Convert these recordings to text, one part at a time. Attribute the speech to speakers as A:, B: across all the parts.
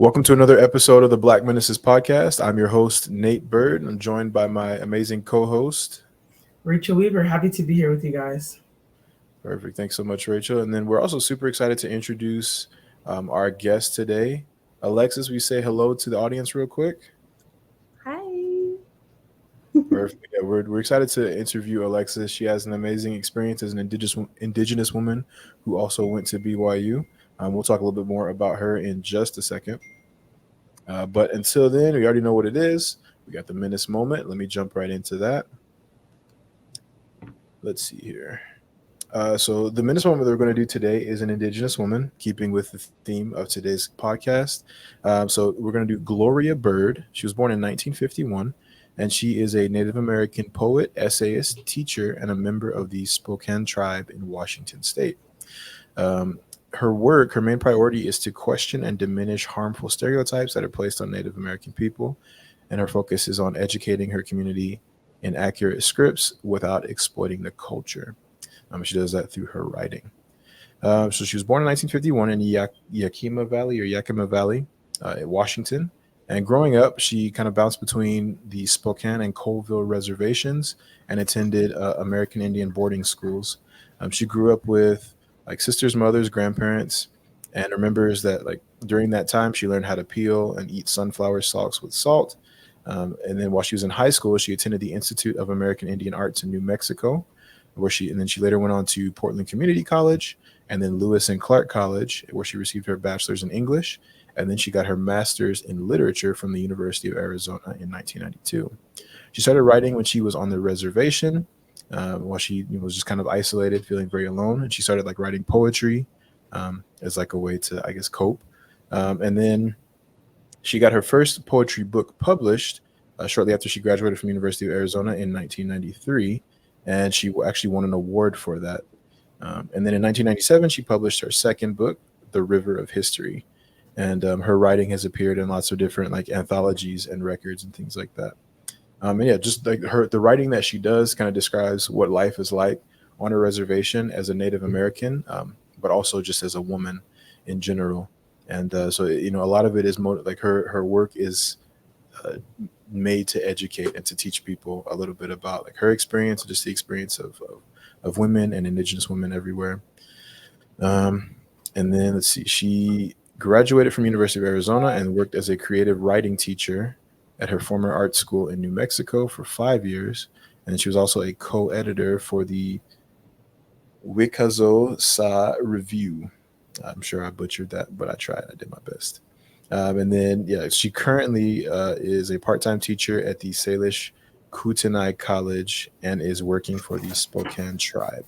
A: Welcome to another episode of the Black Menaces podcast. I'm your host, Nate Bird. I'm joined by my amazing co-host.
B: Rachel Weaver, happy to be here with you guys.
A: Perfect. Thanks so much, Rachel. And then we're also super excited to introduce our guest today. Alexis, we say hello to the audience real quick.
C: Hi.
A: Perfect. Yeah, we're excited to interview Alexis. She has an amazing experience as an indigenous woman who also went to BYU. We'll talk a little bit more about her in just a second. But until then, we already know what it is. We got the Menace moment. Let me jump right into that. Let's see here. So the Menace moment that we're going to do today is an Indigenous woman, keeping with the theme of today's podcast. So we're going to do Gloria Bird. She was born in 1951, and she is a Native American poet, essayist, teacher, and a member of the Spokane tribe in Washington State. Her main priority is to question and diminish harmful stereotypes that are placed on Native American people, and her focus is on educating her community in accurate scripts without exploiting the culture. She does that through her writing. So she was born in 1951 in Yakima Valley, in Washington. And growing up, she kind of bounced between the Spokane and Colville reservations and attended American Indian boarding schools. She grew up with like sisters, mothers, grandparents, and remembers that like during that time she learned how to peel and eat sunflower stalks with salt. And then while she was in high school, she attended the Institute of American Indian Arts in New Mexico, and then she later went on to Portland Community College and then Lewis and Clark College, where she received her bachelor's in English, and then she got her master's in literature from the University of Arizona in 1992. She started writing when she was on the reservation, while she was just kind of isolated, feeling very alone, and she started like writing poetry as like a way to, I guess, cope. And then she got her first poetry book published shortly after she graduated from University of Arizona in 1993, and she actually won an award for that. And then in 1997, she published her second book, The River of History, and her writing has appeared in lots of different like anthologies and records and things like that. And yeah, just like the writing that she does kind of describes what life is like on a reservation as a Native American, but also just as a woman in general. And so a lot of it is like her work is uh, made to educate and to teach people a little bit about like her experience and just the experience of women and Indigenous women everywhere. Um, and then let's see, she graduated from University of Arizona and worked as a creative writing teacher at her former art school in New Mexico for 5 years. And she was also a co-editor for the Wikazo Sa Review. I'm sure I butchered that, but I tried. I did my best. And then, yeah, she currently is a part-time teacher at the Salish Kootenai College and is working for the Spokane tribe.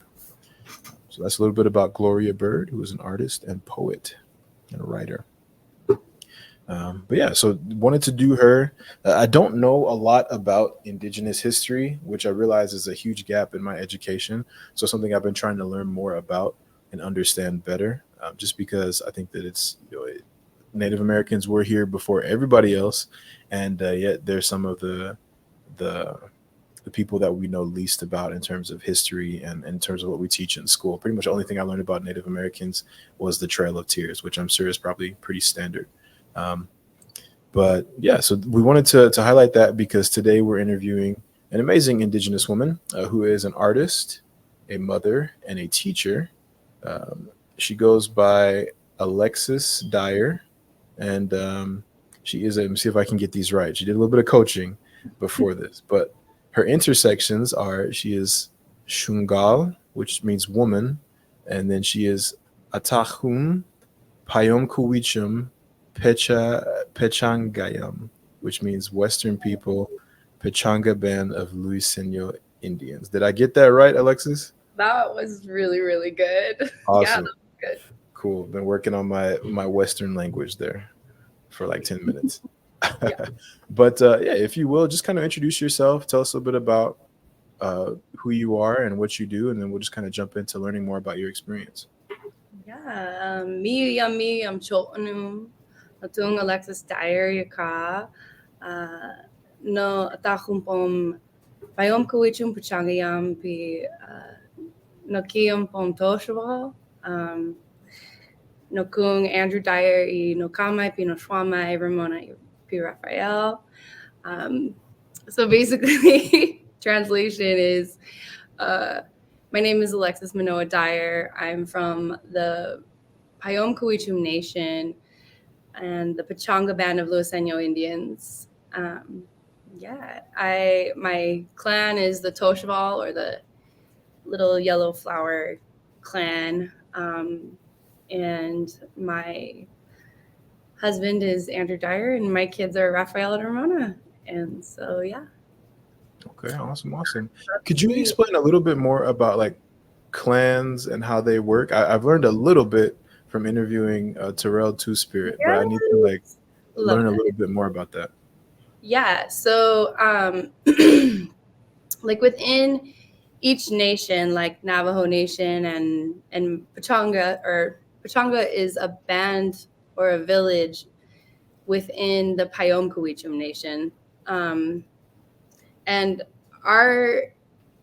A: So that's a little bit about Gloria Bird, who is an artist and poet and a writer. But yeah, so wanted to do her. I don't know a lot about Indigenous history, which I realize is a huge gap in my education. So something I've been trying to learn more about and understand better, just because I think that it's Native Americans were here before everybody else, and yet there's some of the the people that we know least about in terms of history and in terms of what we teach in school. Pretty much the only thing I learned about Native Americans was the Trail of Tears, which I'm sure is probably pretty standard. Um, but yeah, so we wanted to highlight that because today we're interviewing an amazing Indigenous woman who is an artist, a mother, and a teacher. She goes by Alexis Dyer, and she is let me see if I can get these right. She did a little bit of coaching before this, but her intersections are she is Shungal, which means woman, and then she is Atáaxum Payómkawichum Pechangayam, which means Western people, Pechanga band of Luiseño Indians. Did I get that right, Alexis?
C: That was really, really good. Yeah, that
A: Awesome.
C: was good.
A: Cool. Been working on my Western language there for like 10 minutes.
C: Yeah.
A: But yeah, if you will, just kind of introduce yourself. Tell us a little bit about who you are and what you do, and then we'll just kind of jump into learning more about your experience.
C: Yeah. Me yummy, I'm Chotanu. Natung Alexis Dyer Yaka. No Atáaxum Payómkawichum Pechangayam Pi no Kiyam Pom Toshawa. no kung Andrew Dyer y no kamay pinoshwamay Ramona P. Raphael. So basically, translation is, my name is Alexis Munoa Dyer. I'm from the Payómkawichum Nation and the Pechanga Band of Luiseño Indians. My clan is the Toshaval, or the Little Yellow Flower clan. And my husband is Andrew Dyer, and my kids are Raphael and Ramona. And so, yeah.
A: Okay, awesome. Could you explain a little bit more about like clans and how they work? I've learned a little bit from interviewing Terrell Two Spirit, but I need to like learn a little bit more about that.
C: Yeah. So, like within each nation, like Navajo Nation and Pechanga, or Pechanga is a band or a village within the Payómkawichum Nation. And our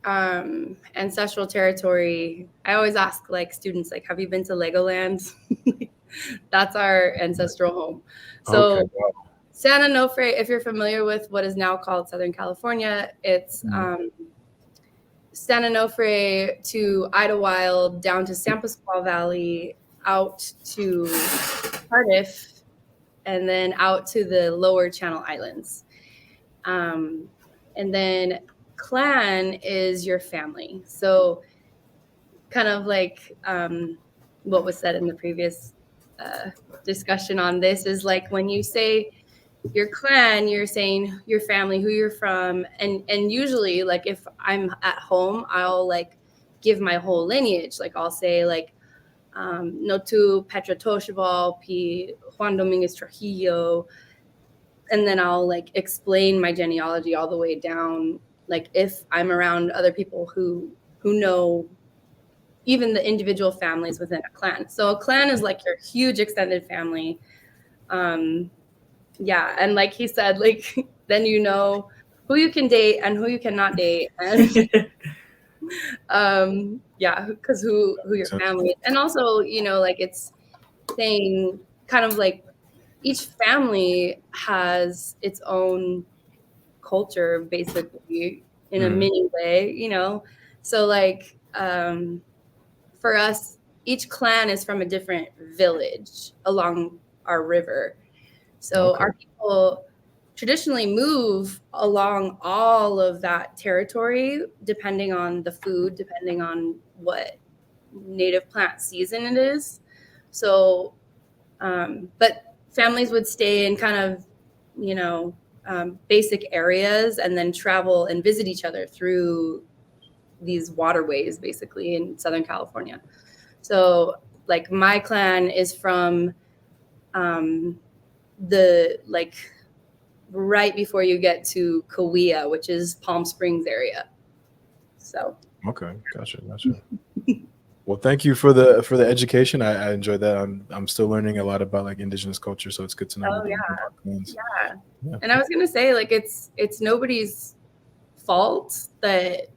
C: ancestral territory, I always ask like students, like, have you been to Legoland? That's our ancestral home. So
A: Okay, wow.
C: San Onofre, if you're familiar with what is now called Southern California, it's San Onofre to Idlewild, down to San Pasqual Valley, out to Cardiff, and then out to the lower Channel Islands. And then clan is your family. So kind of like what was said in the previous discussion on this is like when you say your clan, you're saying your family, who you're from. And usually, like if I'm at home, I'll like give my whole lineage. Like I'll say like Notu Petra Toshaval, P. Juan Dominguez Trujillo. And then I'll like explain my genealogy all the way down. Like if I'm around other people who know even the individual families within a clan. So a clan is like your huge extended family. Yeah. And like he said, like, then you know who you can date and who you cannot date. And yeah, because who your family is. And also, you know, like it's saying kind of like each family has its own culture, basically, in a mini way, you know? So like for us, each clan is from a different village along our river. So our people traditionally move along all of that territory, depending on the food, depending on what native plant season it is. So, but families would stay in kind of, you know, basic areas and then travel and visit each other through these waterways, basically, in Southern California. So like my clan is from the like right before you get to Kauai, which is Palm Springs area. So
A: okay, gotcha. Well, thank you for the education. I enjoyed that. I'm still learning a lot about like indigenous culture, so it's good to know.
C: Oh,
A: a little bit more about clans.
C: yeah. And I was gonna say, like, it's nobody's fault that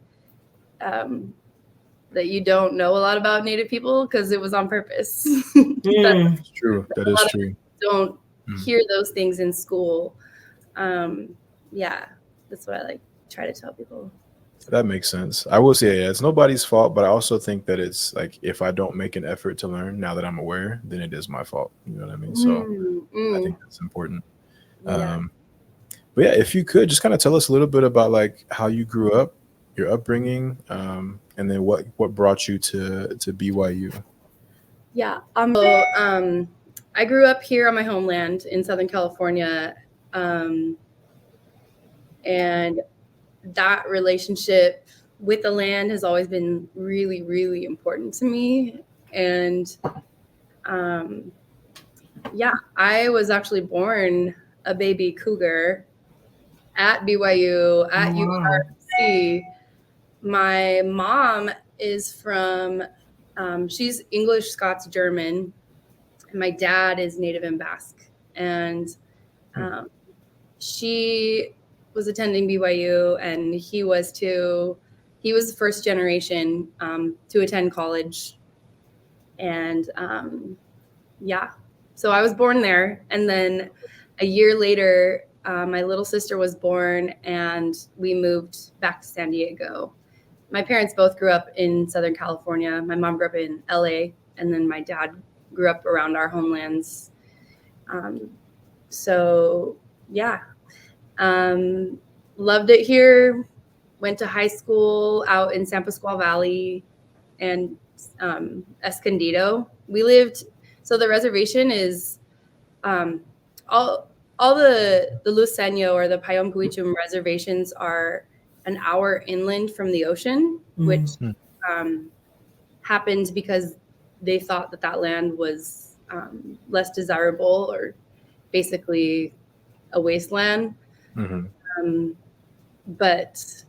C: that you don't know a lot about Native people, because it was on purpose.
A: That's true. That is true.
C: Don't hear those things in school. Yeah, that's what I like try to tell people.
A: That makes sense. I will say, yeah, it's nobody's fault, but I also think that it's like if I don't make an effort to learn now that I'm aware, then it is my fault. You know what I mean? So I think that's important.
C: Yeah.
A: But yeah, if you could just kind of tell us a little bit about like how you grew up, your upbringing, and then what brought you to BYU.
C: Yeah. So, I grew up here on my homeland in Southern California, and that relationship with the land has always been really, really important to me. And yeah, I was actually born a baby cougar at BYU, at URC. My mom is from, she's English, Scots, German. And my dad is Native and Basque. And she was attending BYU, and he was first generation to attend college. And yeah. So I was born there. And then a year later, my little sister was born and we moved back to San Diego. My parents both grew up in Southern California. My mom grew up in LA, and then my dad grew up around our homelands. So yeah, loved it here. Went to high school out in San Pasqual Valley and Escondido. We lived, so the reservation is all the Luceño or the Payómkawichum reservations are an hour inland from the ocean, which happened because they thought that land was less desirable or basically a wasteland. But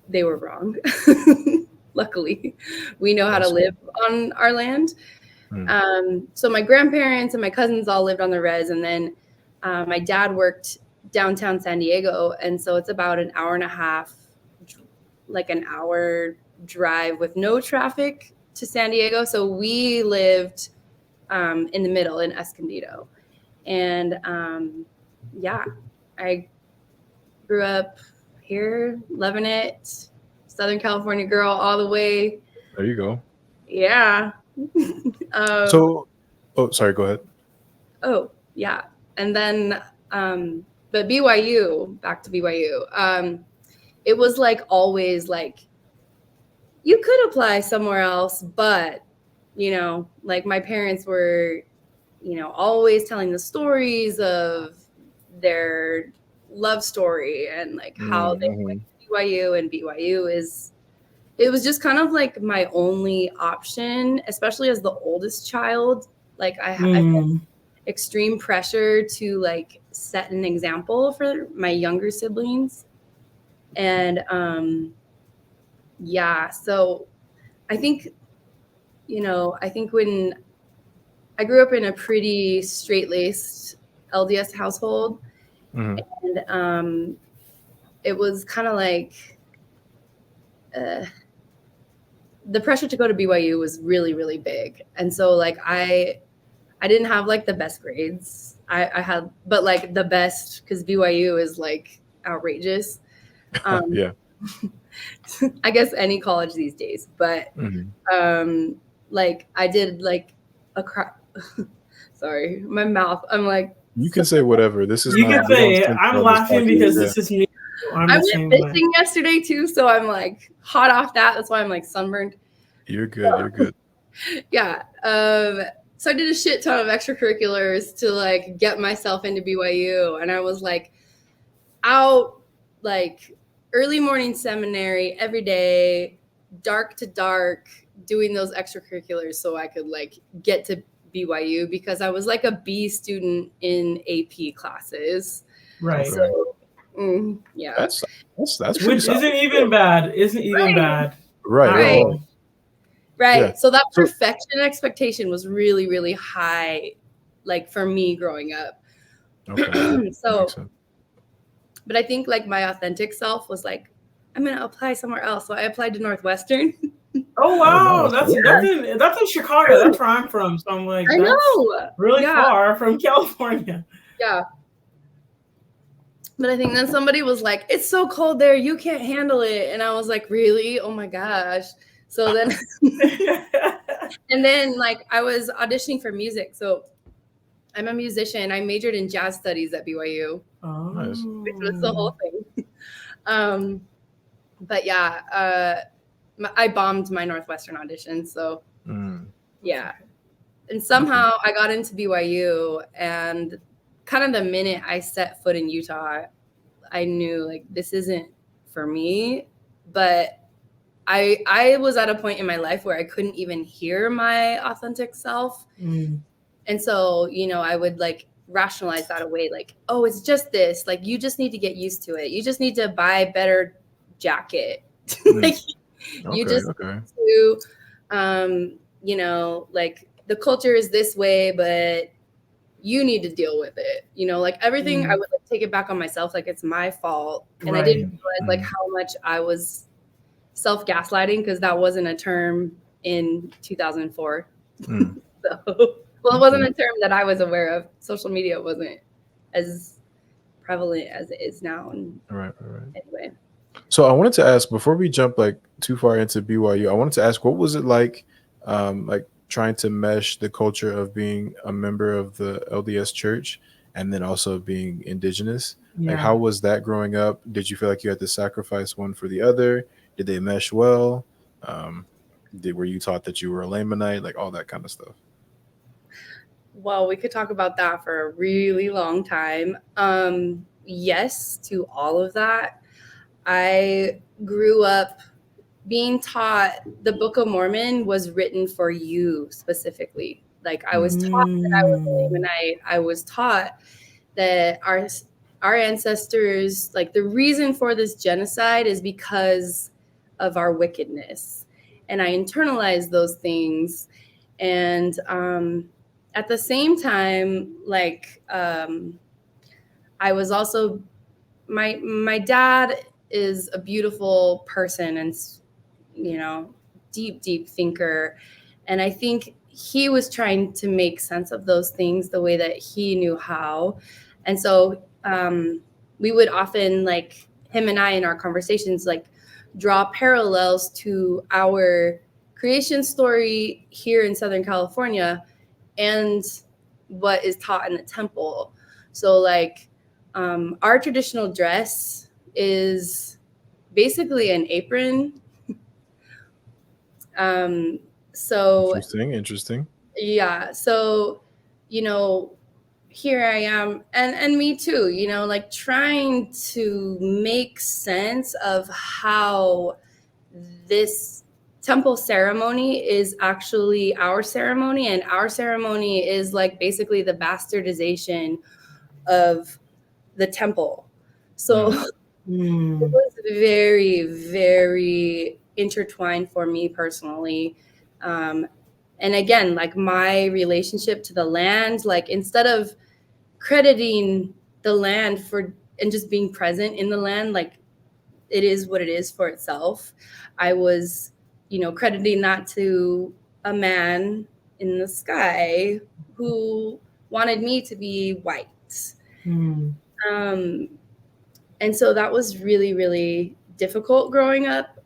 C: they were wrong. Luckily, we know how to live on our land. So my grandparents and my cousins all lived on the res, and then my dad worked downtown San Diego, and so it's about an hour and a half, like an hour drive with no traffic to San Diego. So we lived in the middle in Escondido, and yeah, I grew up here, loving it. Southern California girl all the way.
A: There you go.
C: Yeah.
A: Sorry, go ahead.
C: Oh, yeah. And then, but BYU, back to BYU, it was like always like, you could apply somewhere else, but, you know, like my parents were, you know, always telling the stories of their love story and like how they went to BYU, and BYU it was just kind of like my only option, especially as the oldest child. Like I felt extreme pressure to like set an example for my younger siblings. And yeah, so I think, you know, I think when I grew up in a pretty straight-laced LDS household, and it was kind of like the pressure to go to BYU was really, really big. And so like I didn't have like the best grades. I had, but like the best, because BYU is like outrageous.
A: Yeah.
C: I guess any college these days, but like I did like sorry, my mouth. I'm like,
A: you can say whatever. This is
B: you can say I'm laughing because this is me.
C: I went fishing yesterday too, so I'm like hot off that. That's why I'm like sunburned.
A: You're good. You're good.
C: Yeah. So I did a shit ton of extracurriculars to like get myself into BYU, and I was like out like early morning seminary every day, dark to dark, doing those extracurriculars so I could like get to BYU, because I was like a B student in AP classes.
B: Right.
C: So yeah.
A: That's
B: which isn't even bad. Isn't even bad.
A: Right.
C: Right.
A: Yeah.
C: So that perfection expectation was really, really high, like for me growing up.
A: Okay.
C: So, but I think like my authentic self was like, I'm going to apply somewhere else. So I applied to Northwestern.
B: Oh, wow. That's in Chicago. That's where I'm from. So I'm like,
C: I know.
B: Really far from California.
C: Yeah. But I think then somebody was like, it's so cold there, you can't handle it. And I was like, really? Oh my gosh. So then, and then like I was auditioning for music. So I'm a musician. I majored in jazz studies at BYU.
B: Oh, nice.
C: Which was the whole thing. But yeah, I bombed my Northwestern audition. So yeah. And somehow I got into BYU, and kind of the minute I set foot in Utah, I knew like this isn't for me. But I was at a point in my life where I couldn't even hear my authentic self. And so, you know, I would like rationalize that away, like, oh, it's just this, like, you just need to get used to it. You just need to buy a better jacket. Like you just need to, you know, like the culture is this way, but you need to deal with it. You know, like everything, I would like take it back on myself. Like it's my fault. And I didn't realize like how much I was self-gaslighting, because that wasn't a term in 2004. So Well, it wasn't a term that I was aware of. Social media wasn't as prevalent as it is now. And
A: Right.
C: anyway.
A: So I wanted to ask, before we jump like too far into BYU, I wanted to ask, what was it like trying to mesh the culture of being a member of the LDS church and then also being Indigenous? Like, how was that growing up? Did you feel like you had to sacrifice one for the other? Did they mesh well? Were you taught that you were a Lamanite? Like all that kind of stuff.
C: Well, we could talk about that for a really long time. Yes, to all of that. I grew up being taught the Book of Mormon was written for you specifically. Like I was taught that I was a Lamanite. I was taught that our ancestors, like the reason for this genocide is because of our wickedness. And I internalized those things. And at the same time, like I was also my dad is a beautiful person and, you know, deep thinker. And I think he was trying to make sense of those things the way that he knew how. And so we would often, like him and I in our conversations, like draw parallels to our creation story here in Southern California and what is taught in the temple. So like our traditional dress is basically an apron. So
A: Interesting.
C: yeah, so you know, here I am, and me too, you know, like trying to make sense of how this temple ceremony is actually our ceremony, and our ceremony is like basically the bastardization of the temple. So it was very, very intertwined for me personally. And again, like my relationship to the land, like instead of crediting the land for and just being present in the land, like it is what it is for itself, I was, you know, crediting that to a man in the sky who wanted me to be white. And so that was really, really difficult growing up.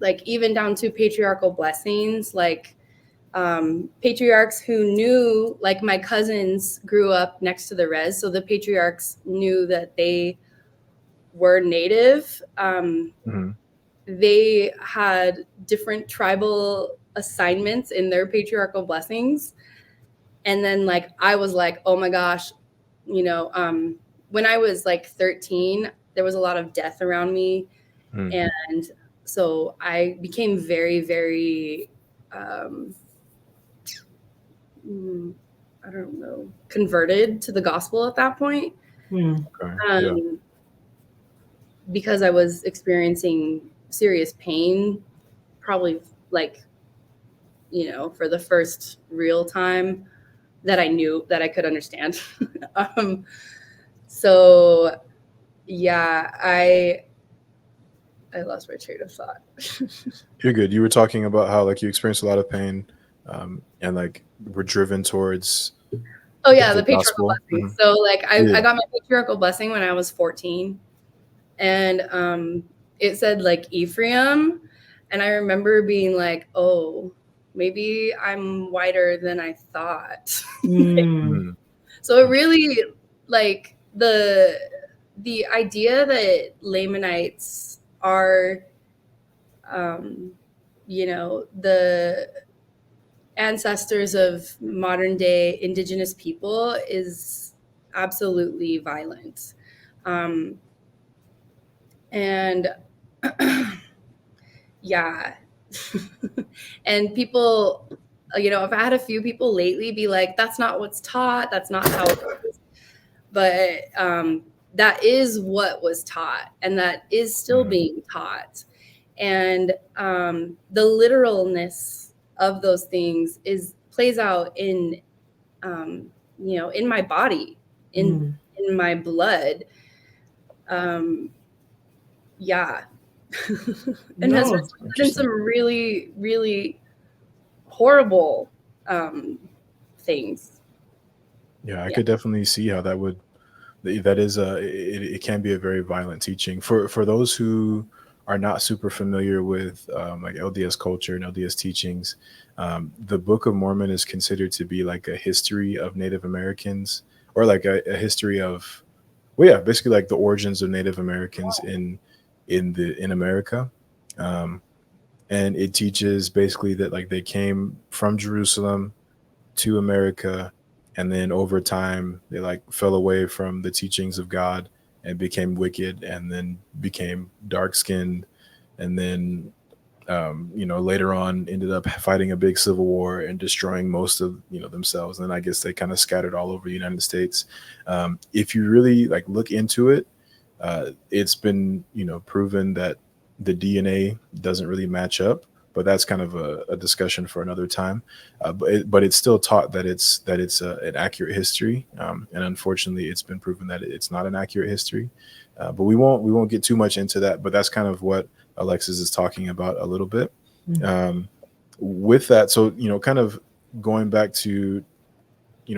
C: Like even down to patriarchal blessings, like patriarchs who knew, like my cousins grew up next to the res. So the patriarchs knew that they were native. They had different tribal assignments in their patriarchal blessings. And then like, I was like, oh my gosh, you know, when I was like 13, there was a lot of death around me. And so I became very, very, I don't know, converted to the gospel at that point. Because I was experiencing serious pain, probably like, you know, for the first real time that I knew that I could understand. So yeah, I lost my train of thought.
A: You're good. You were talking about how like you experienced a lot of pain and like were driven towards
C: the patriarchal blessing. So like I got my patriarchal blessing when I was 14, and it said like Ephraim, and I remember being like, oh, maybe I'm whiter than I thought. So it really, like the idea that Lamanites are you know, the ancestors of modern day Indigenous people is absolutely violent. And yeah. And people, you know, I've had a few people lately be like, that's not what's taught. That's not how it is. But that is what was taught, and that is still being taught. And the literalness of those things plays out in, you know, in my body, in my blood. Yeah. And has resulted in some really, really horrible things.
A: Yeah, I could definitely see how it can be a very violent teaching for those who are not super familiar with like LDS culture and LDS teachings. The Book of Mormon is considered to be like a history of Native Americans, or like a history of, well, yeah, basically like the origins of Native Americans in America. And it teaches basically that like they came from Jerusalem to America, and then over time they like fell away from the teachings of God and became wicked, and then became dark skinned, and then later on ended up fighting a big civil war and destroying most of themselves. And I guess they kind of scattered all over the United States. If you really like look into it, it's been proven that the DNA doesn't really match up, but that's kind of a discussion for another time. But it's still taught that it's an accurate history, and unfortunately, it's been proven that it's not an accurate history. But we won't get too much into that. But that's kind of what Alexis is talking about a little bit. With that, so kind of going back to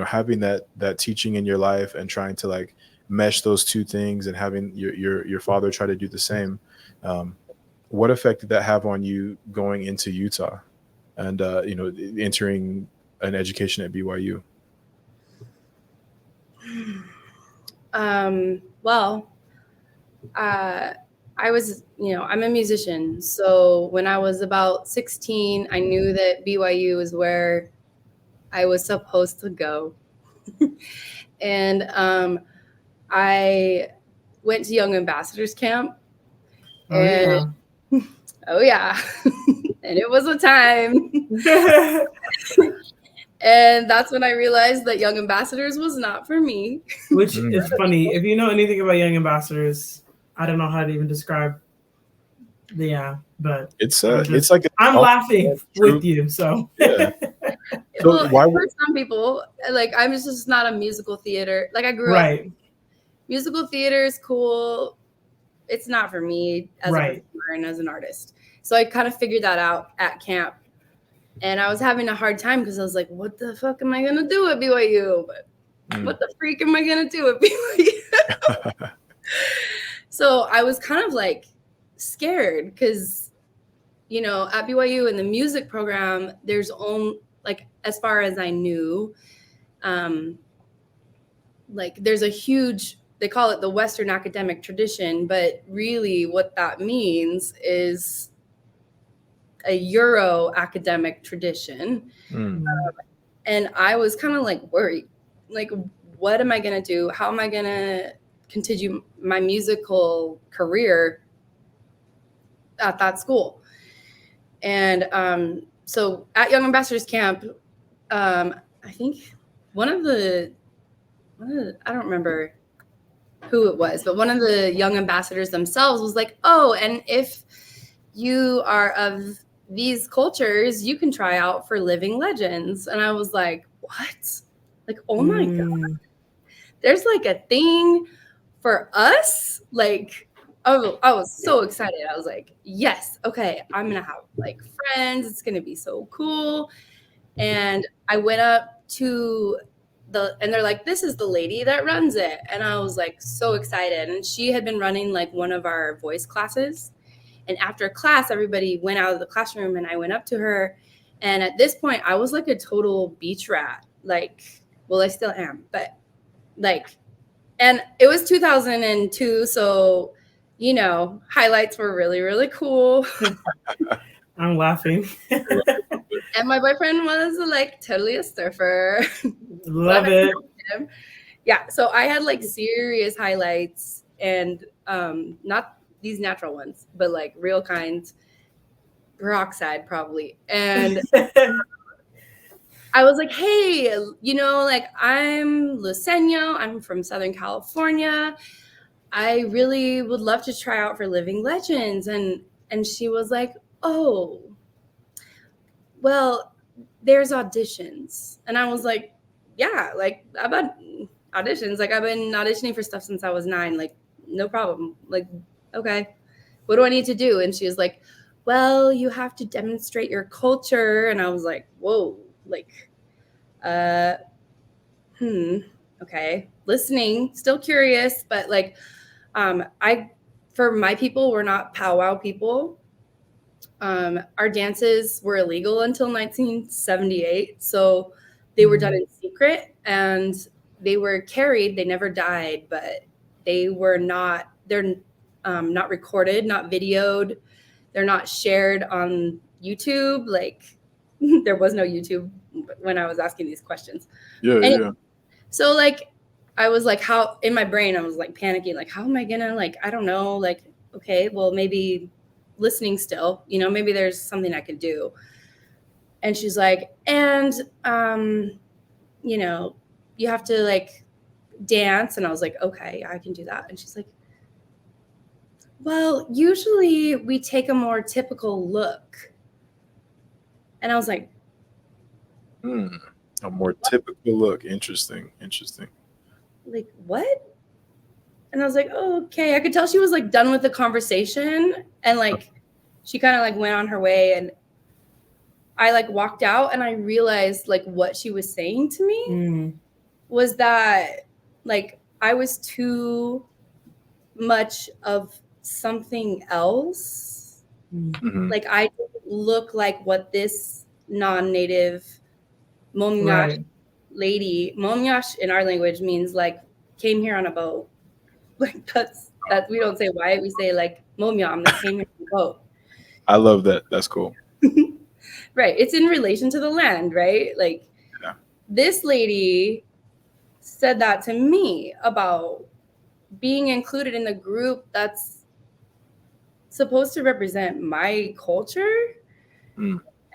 A: having that teaching in your life and trying to like mesh those two things, and having your father try to do the same. What effect did that have on you going into Utah and entering an education at BYU?
C: Well, I was, I'm a musician. So when I was about 16, I knew that BYU was where I was supposed to go. And I went to Young Ambassadors Camp. And and it was a time. And that's when I realized that Young Ambassadors was not for me.
B: Which is funny. If you know anything about Young Ambassadors, I don't know how to even describe. Yeah, but
A: it's like
B: I'm laughing with you. So
A: yeah.
C: Well, for some people, like I was just not a musical theater. Like I grew up. Musical theater is cool. It's not for me as a performer and as an artist. So I kind of figured that out at camp. And I was having a hard time because I was like, what the fuck am I going to do at BYU? But what the freak am I going to do at BYU? So I was kind of like scared because, at BYU in the music program, there's only, like, as far as I knew, like there's a huge, they call it the Western academic tradition, but really what that means is a Euro academic tradition. And I was kind of like worried, like, what am I going to do? How am I going to continue my musical career at that school? And so at Young Ambassadors Camp, I think one of the, I don't remember who it was, but one of the young ambassadors themselves was like, oh, and if you are of these cultures, you can try out for Living Legends. And I was like, what? Like, oh my God, there's like a thing for us? Like, oh, I was so excited. I was like, yes, okay, I'm going to have like friends. It's going to be so cool. And I went up to and they're like, this is the lady that runs it. And I was like, so excited. And she had been running like one of our voice classes. And after class, everybody went out of the classroom and I went up to her. And at this point, I was like a total beach rat. Like, well, I still am, but like, and it was 2002. So, highlights were really, really cool.
B: I'm laughing.
C: And my boyfriend was like totally a surfer.
B: Love it.
C: Yeah. So I had like serious highlights, and not these natural ones, but like real kind, peroxide probably. And I was like, hey, like I'm Luceño. I'm from Southern California. I really would love to try out for Living Legends. And she was like, oh, well, there's auditions. And I was like, yeah, like I've had auditions. Like I've been auditioning for stuff since I was 9. Like, no problem. Like, okay, what do I need to do? And she was like, well, you have to demonstrate your culture. And I was like, whoa, like, Okay, listening, still curious, but like, for my people, we're not powwow people. Our dances were illegal until 1978, so they were done in secret, and they were carried. They never died, but they're not recorded, not videoed. They're not shared on YouTube. Like, there was no YouTube when I was asking these questions.
A: Yeah.
C: So like, I was like, how, in my brain, I was like panicking, like, how am I gonna, like, I don't know, like, okay, well, maybe listening still, maybe there's something I could do. And she's like, and, you have to like dance. And I was like, okay, I can do that. And she's like, well, usually we take a more typical look. And I was like,
A: a more typical look. Interesting.
C: like, what? And I was like, oh, okay. I could tell she was like done with the conversation, and like she kind of like went on her way, and I like walked out, and I realized like what she was saying to me was that like I was too much of something else. Like I didn't look like what this non-native Momyash lady, Momyash in our language means like came here on a boat. Like that's we don't say white, we say like Momyam that came here on a boat.
A: I love that. That's cool.
C: Right. It's in relation to the land, right? Like this lady said that to me about being included in the group that's supposed to represent my culture.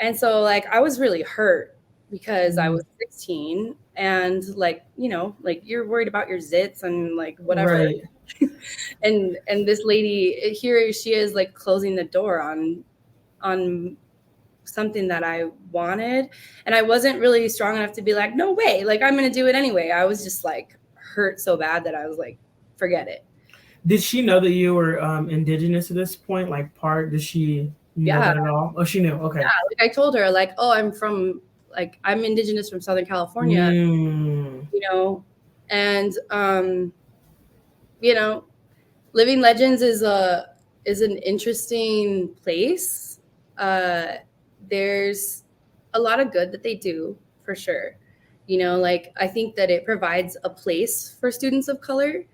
C: And so like I was really hurt because I was 16 and like, like you're worried about your zits and like whatever.
B: Right.
C: and this lady, here she is like closing the door on something that I wanted. And I wasn't really strong enough to be like, no way, like I'm going to do it anyway. I was just like hurt so bad that I was like, forget it.
B: Did she know that you were Indigenous at this point? Like know that at all? Oh, she knew. Okay.
C: Yeah, like I told her like, oh, I'm Indigenous from Southern California, and Living Legends is an interesting place. There's a lot of good that they do for sure. Like I think that it provides a place for students of color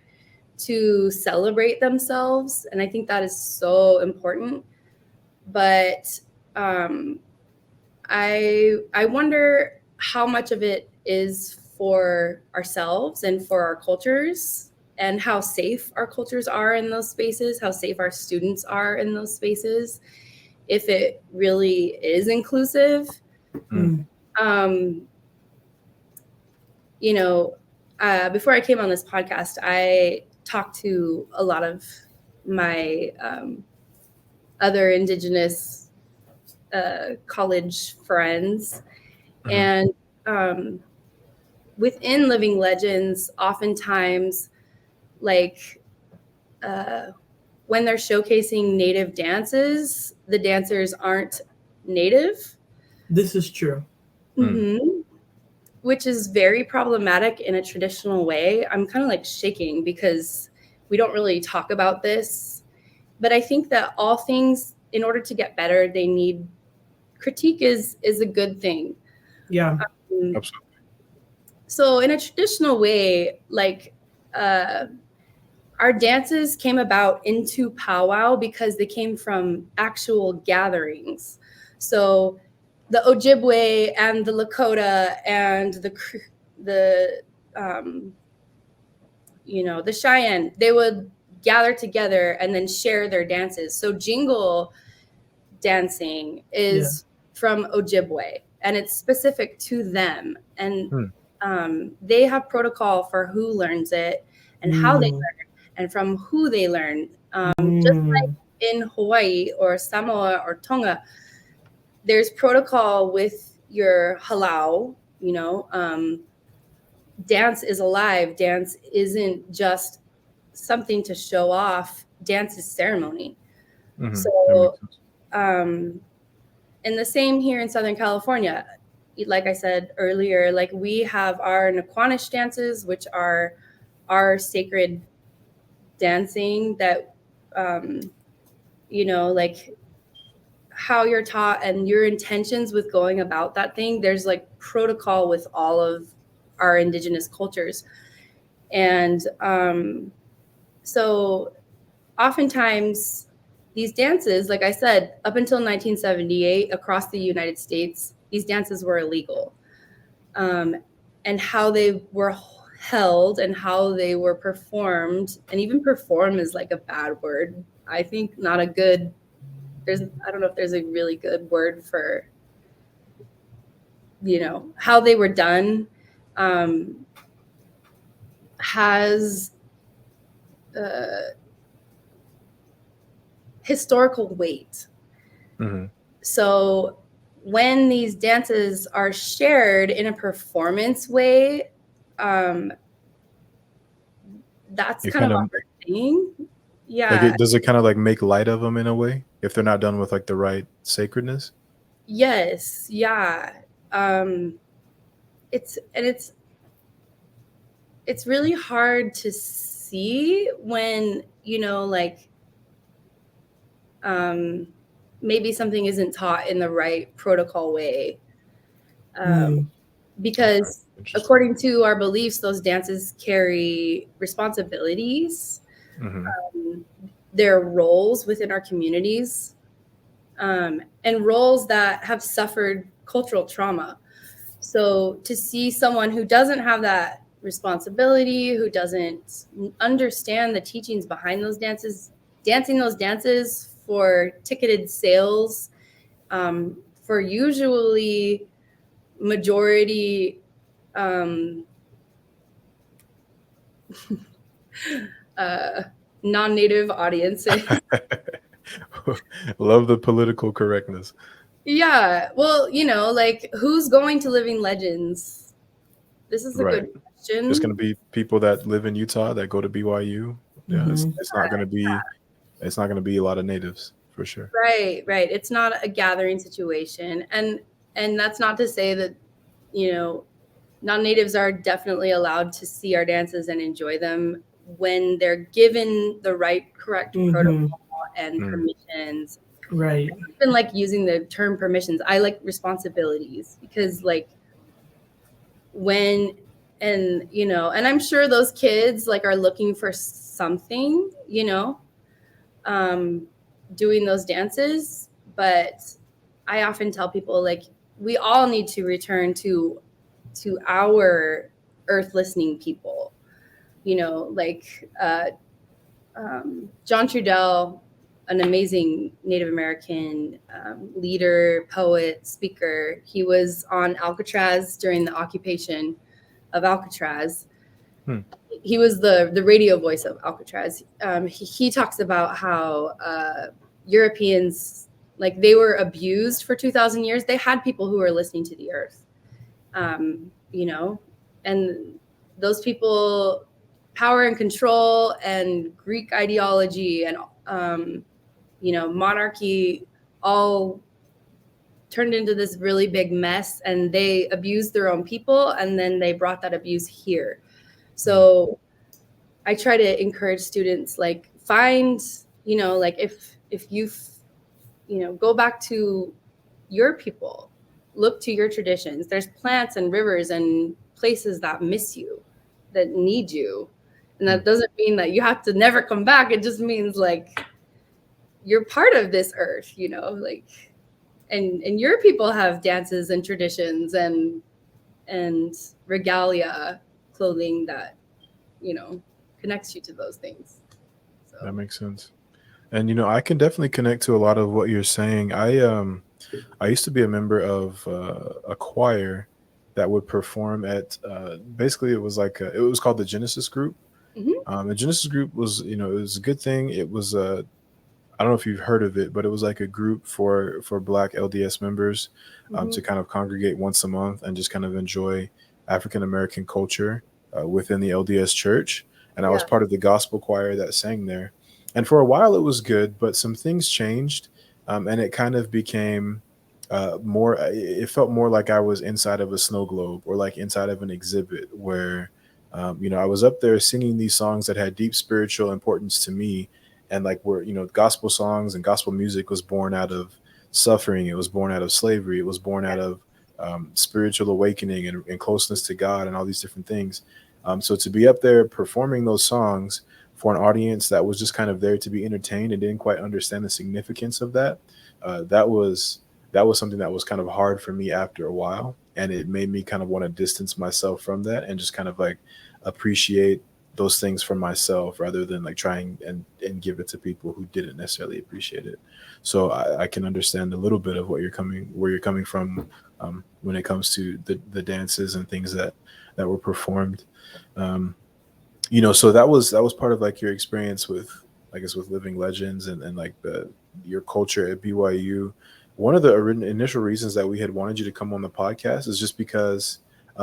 C: to celebrate themselves, and I think that is so important. But I wonder how much of it is for ourselves and for our cultures, and how safe our cultures are in those spaces, how safe our students are in those spaces, if it really is inclusive. Before I came on this podcast, I talked to a lot of my other Indigenous college friends, and within Living Legends, oftentimes, like when they're showcasing Native dances, the dancers aren't Native.
B: This is true.
C: Which is very problematic in a traditional way. I'm kind of like shaking because we don't really talk about this, but I think that all things, in order to get better, they need critique is a good thing.
B: Yeah.
A: Absolutely.
C: So in a traditional way, like our dances came about into powwow because they came from actual gatherings. So the Ojibwe and the Lakota and the Cheyenne, they would gather together and then share their dances. So jingle dancing is from Ojibwe, and it's specific to them. And they have protocol for who learns it and how they learn it and from who they learn. Just like in Hawaii or Samoa or Tonga, there's protocol with your halau. Dance is alive. Dance isn't just something to show off. Dance is ceremony. So, and the same here in Southern California. like I said earlier, like we have our Naquanish dances, which are our sacred dancing that, you know, like how you're taught and your intentions with going about that thing. There's like protocol with all of our indigenous cultures. And so oftentimes these dances, like I said, up until 1978 across the United States, these dances were illegal. And how they were held and how they were performed, and even perform is like a bad word. I think not a good, I don't know if there's a really good word for, you know, how they were done, has historical weight.
A: Mm-hmm.
C: So when these dances are shared in a performance way, that's kind of our thing. Yeah.
A: Like, does it kind of like make light of them in a way if they're not done with like the right sacredness?
C: Yes. Yeah. It's really hard to see when, you know, like, maybe something isn't taught in the right protocol way. Because according to our beliefs, those dances carry responsibilities.
A: Mm-hmm.
C: Their roles within our communities, and roles that have suffered cultural trauma. So to see someone who doesn't have that responsibility, who doesn't understand the teachings behind those dances, dancing those dances for ticketed sales, for usually majority non-native audiences.
A: Love the political correctness.
C: Yeah, well, you know, like who's going to Living Legends? This is a
A: Right.
C: good question.
A: There's going to be people that live in Utah that go to BYU. Yeah, it's not going to be it's not going to be a lot of natives for sure.
C: Right. It's not a gathering situation, and that's not to say that, you know, non-natives are definitely allowed to see our dances and enjoy them when they're given the right, correct protocol and permissions.
B: Right.
C: Even like using the term permissions, I like responsibilities, because like when, and you know, and I'm sure those kids like are looking for something, you know, doing those dances. But I often tell people, like, we all need to return to our earth listening people, you know, like John Trudell, an amazing Native American leader, poet, speaker. He was on Alcatraz during the occupation of Alcatraz. He was the radio voice of Alcatraz. He talks about how Europeans, like, they were abused for 2,000 years. They had people who were listening to the earth, you know, and those people, power and control and Greek ideology and, you know, monarchy, all turned into this really big mess, and they abused their own people, and then they brought that abuse here. So I try to encourage students, like, find, you know, like if you know, go back to your people, look to your traditions. There's plants and rivers and places that miss you, that need you. And that doesn't mean that you have to never come back. It just means like you're part of this earth, you know, like, and your people have dances and traditions and regalia, clothing that, you know, connects you to those things. So
A: That makes sense. And you know, I can definitely connect to a lot of what you're saying. I used to be a member of a choir that would perform at basically it was like it was called the Genesis group. The Genesis group was, you know, it was a good thing. It was I don't know if you've heard of it, but it was like a group for Black LDS members to kind of congregate once a month and just kind of enjoy African American culture within the LDS church. And I was part of the gospel choir that sang there. And for a while it was good, but some things changed, and it kind of became more. It felt more like I was inside of a snow globe or like inside of an exhibit where, I was up there singing these songs that had deep spiritual importance to me, and like where gospel songs and gospel music was born out of suffering. It was born out of slavery. It was born out of spiritual awakening and closeness to God and all these different things. So to be up there performing those songs for an audience that was just kind of there to be entertained and didn't quite understand the significance of that, that was something that was kind of hard for me after a while. And it made me kind of want to distance myself from that and just kind of like appreciate those things for myself rather than like trying and give it to people who didn't necessarily appreciate it. So I can understand a little bit of where you're coming from when it comes to the dances and things that were performed. So that was part of like your experience with, I guess, with Living Legends and like your culture at BYU. One of the initial reasons that we had wanted you to come on the podcast is just because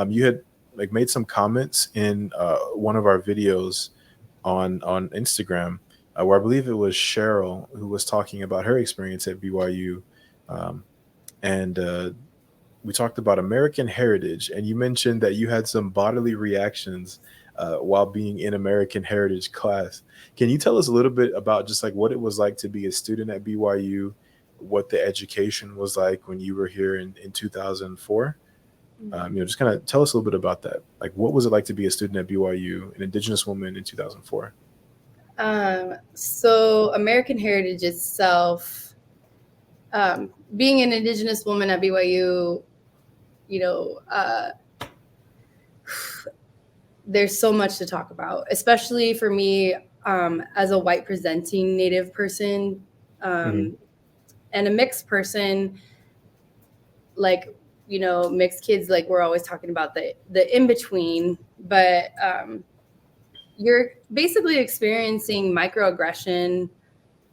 A: you had like made some comments in one of our videos on Instagram, where I believe it was Cheryl who was talking about her experience at BYU, and we talked about American heritage, and you mentioned that you had some bodily reactions while being in American heritage class. Can you tell us a little bit about just like what it was like to be a student at BYU, what the education was like when you were here in 2004? Just kind of tell us a little bit about that. Like, what was it like to be a student at BYU, an Indigenous woman in 2004?
C: So American heritage itself, being an Indigenous woman at BYU, there's so much to talk about, especially for me as a white presenting Native person and a mixed person. Like, mixed kids, like we're always talking about the in-between, but you're basically experiencing microaggression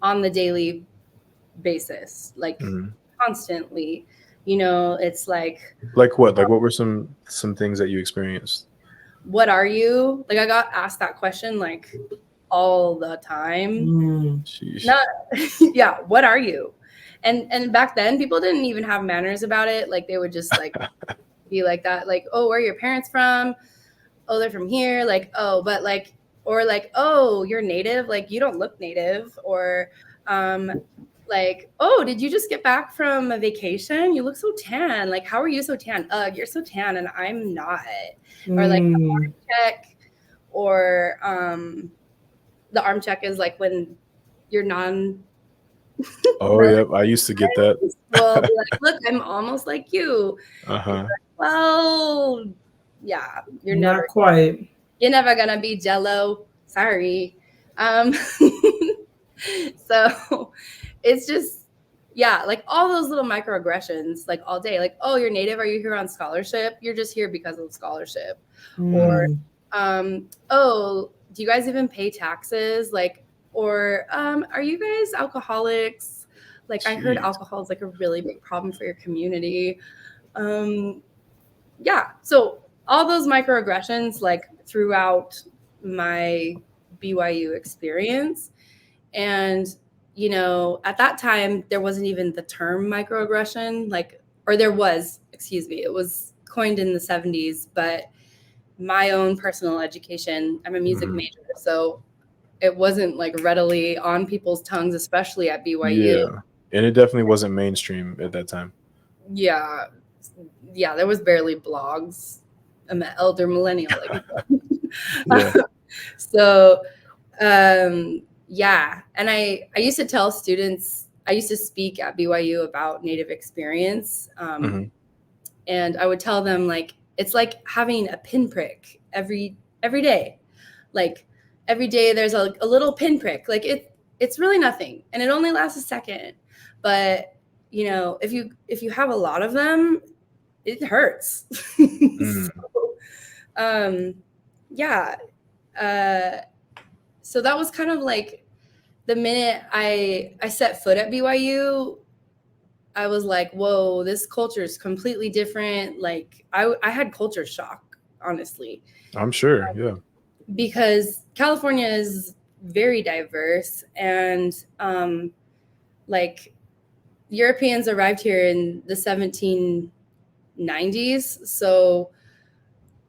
C: on the daily basis, like constantly. It's like
A: what? Like what were some things that you experienced?
C: What are you? Like, I got asked that question like all the time. Yeah, what are you? And back then people didn't even have manners about it. Like, they would just like be like that, like, oh, where are your parents from? Oh, they're from here. Like, oh, but like, or like, oh, you're Native, like you don't look Native. Or like, oh, did you just get back from a vacation? You look so tan. Like, how are you so tan? You're so tan and I'm not. Or like the arm check, or the arm check is like when you're non.
A: Oh, yeah, I used to get that.
C: Well, be like, look, I'm almost like you.
A: Uh-huh.
C: Well, yeah, you're
B: not quite.
C: You're never gonna be Jello. Sorry. So it's just, yeah, like all those little microaggressions, like all day, like, oh, you're Native. Are you here on scholarship? You're just here because of scholarship. Or, oh, do you guys even pay taxes? Like, or are you guys alcoholics? Like, I heard alcohol is like a really big problem for your community. Yeah. So all those microaggressions, like throughout my BYU experience. And, at that time, there wasn't even the term microaggression, like, or there was, excuse me, it was coined in the 70s, but my own personal education, I'm a music major, so it wasn't like readily on people's tongues, especially at BYU.
A: Yeah. And it definitely wasn't mainstream at that time.
C: Yeah, there was barely blogs. I'm an elder millennial. Like,
A: yeah.
C: So, yeah. And I used to tell students, I used to speak at BYU about Native experience. And I would tell them, like, it's like having a pinprick every day. Like, every day there's a little pinprick. Like, it's really nothing. And it only lasts a second. But, if you have a lot of them, it hurts. So, yeah. So that was kind of like the minute I set foot at BYU, I was like, whoa, this culture is completely different. Like, I had culture shock, honestly.
A: I'm sure, yeah.
C: Because California is very diverse, and like Europeans arrived here in the 1790s, so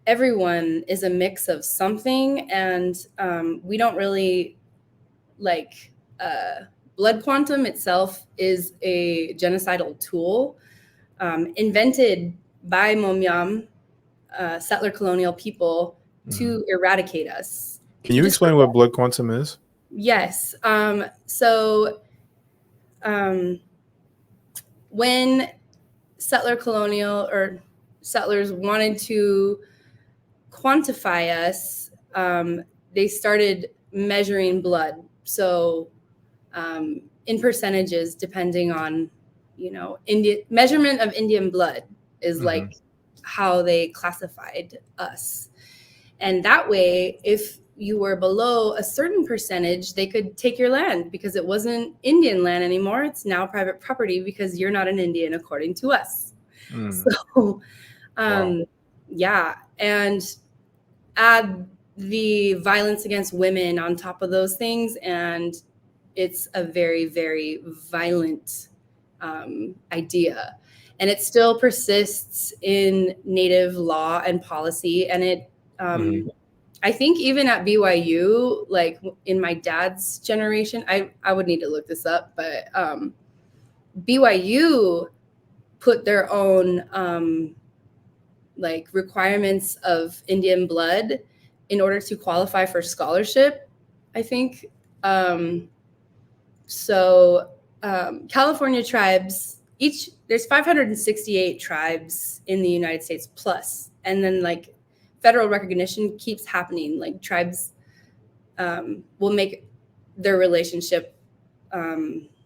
C: everyone is a mix of something, and we don't really like blood quantum itself is a genocidal tool invented by Momyam, settler colonial people, to eradicate us.
A: Can you explain what blood quantum is?
C: Yes. When settler colonial or settlers wanted to quantify us, they started measuring blood. So in percentages, depending on, measurement of Indian blood is like how they classified us. And that way, if you were below a certain percentage, they could take your land because it wasn't Indian land anymore. It's now private property because you're not an Indian according to us. So, yeah. And add the violence against women on top of those things, and it's a very, very violent idea. And it still persists in Native law and policy. And it, I think even at BYU, like in my dad's generation, I would need to look this up, but BYU put their own like requirements of Indian blood in order to qualify for scholarship, I think. California tribes, there's 568 tribes in the United States plus, and then like federal recognition keeps happening. Like tribes will make their relationship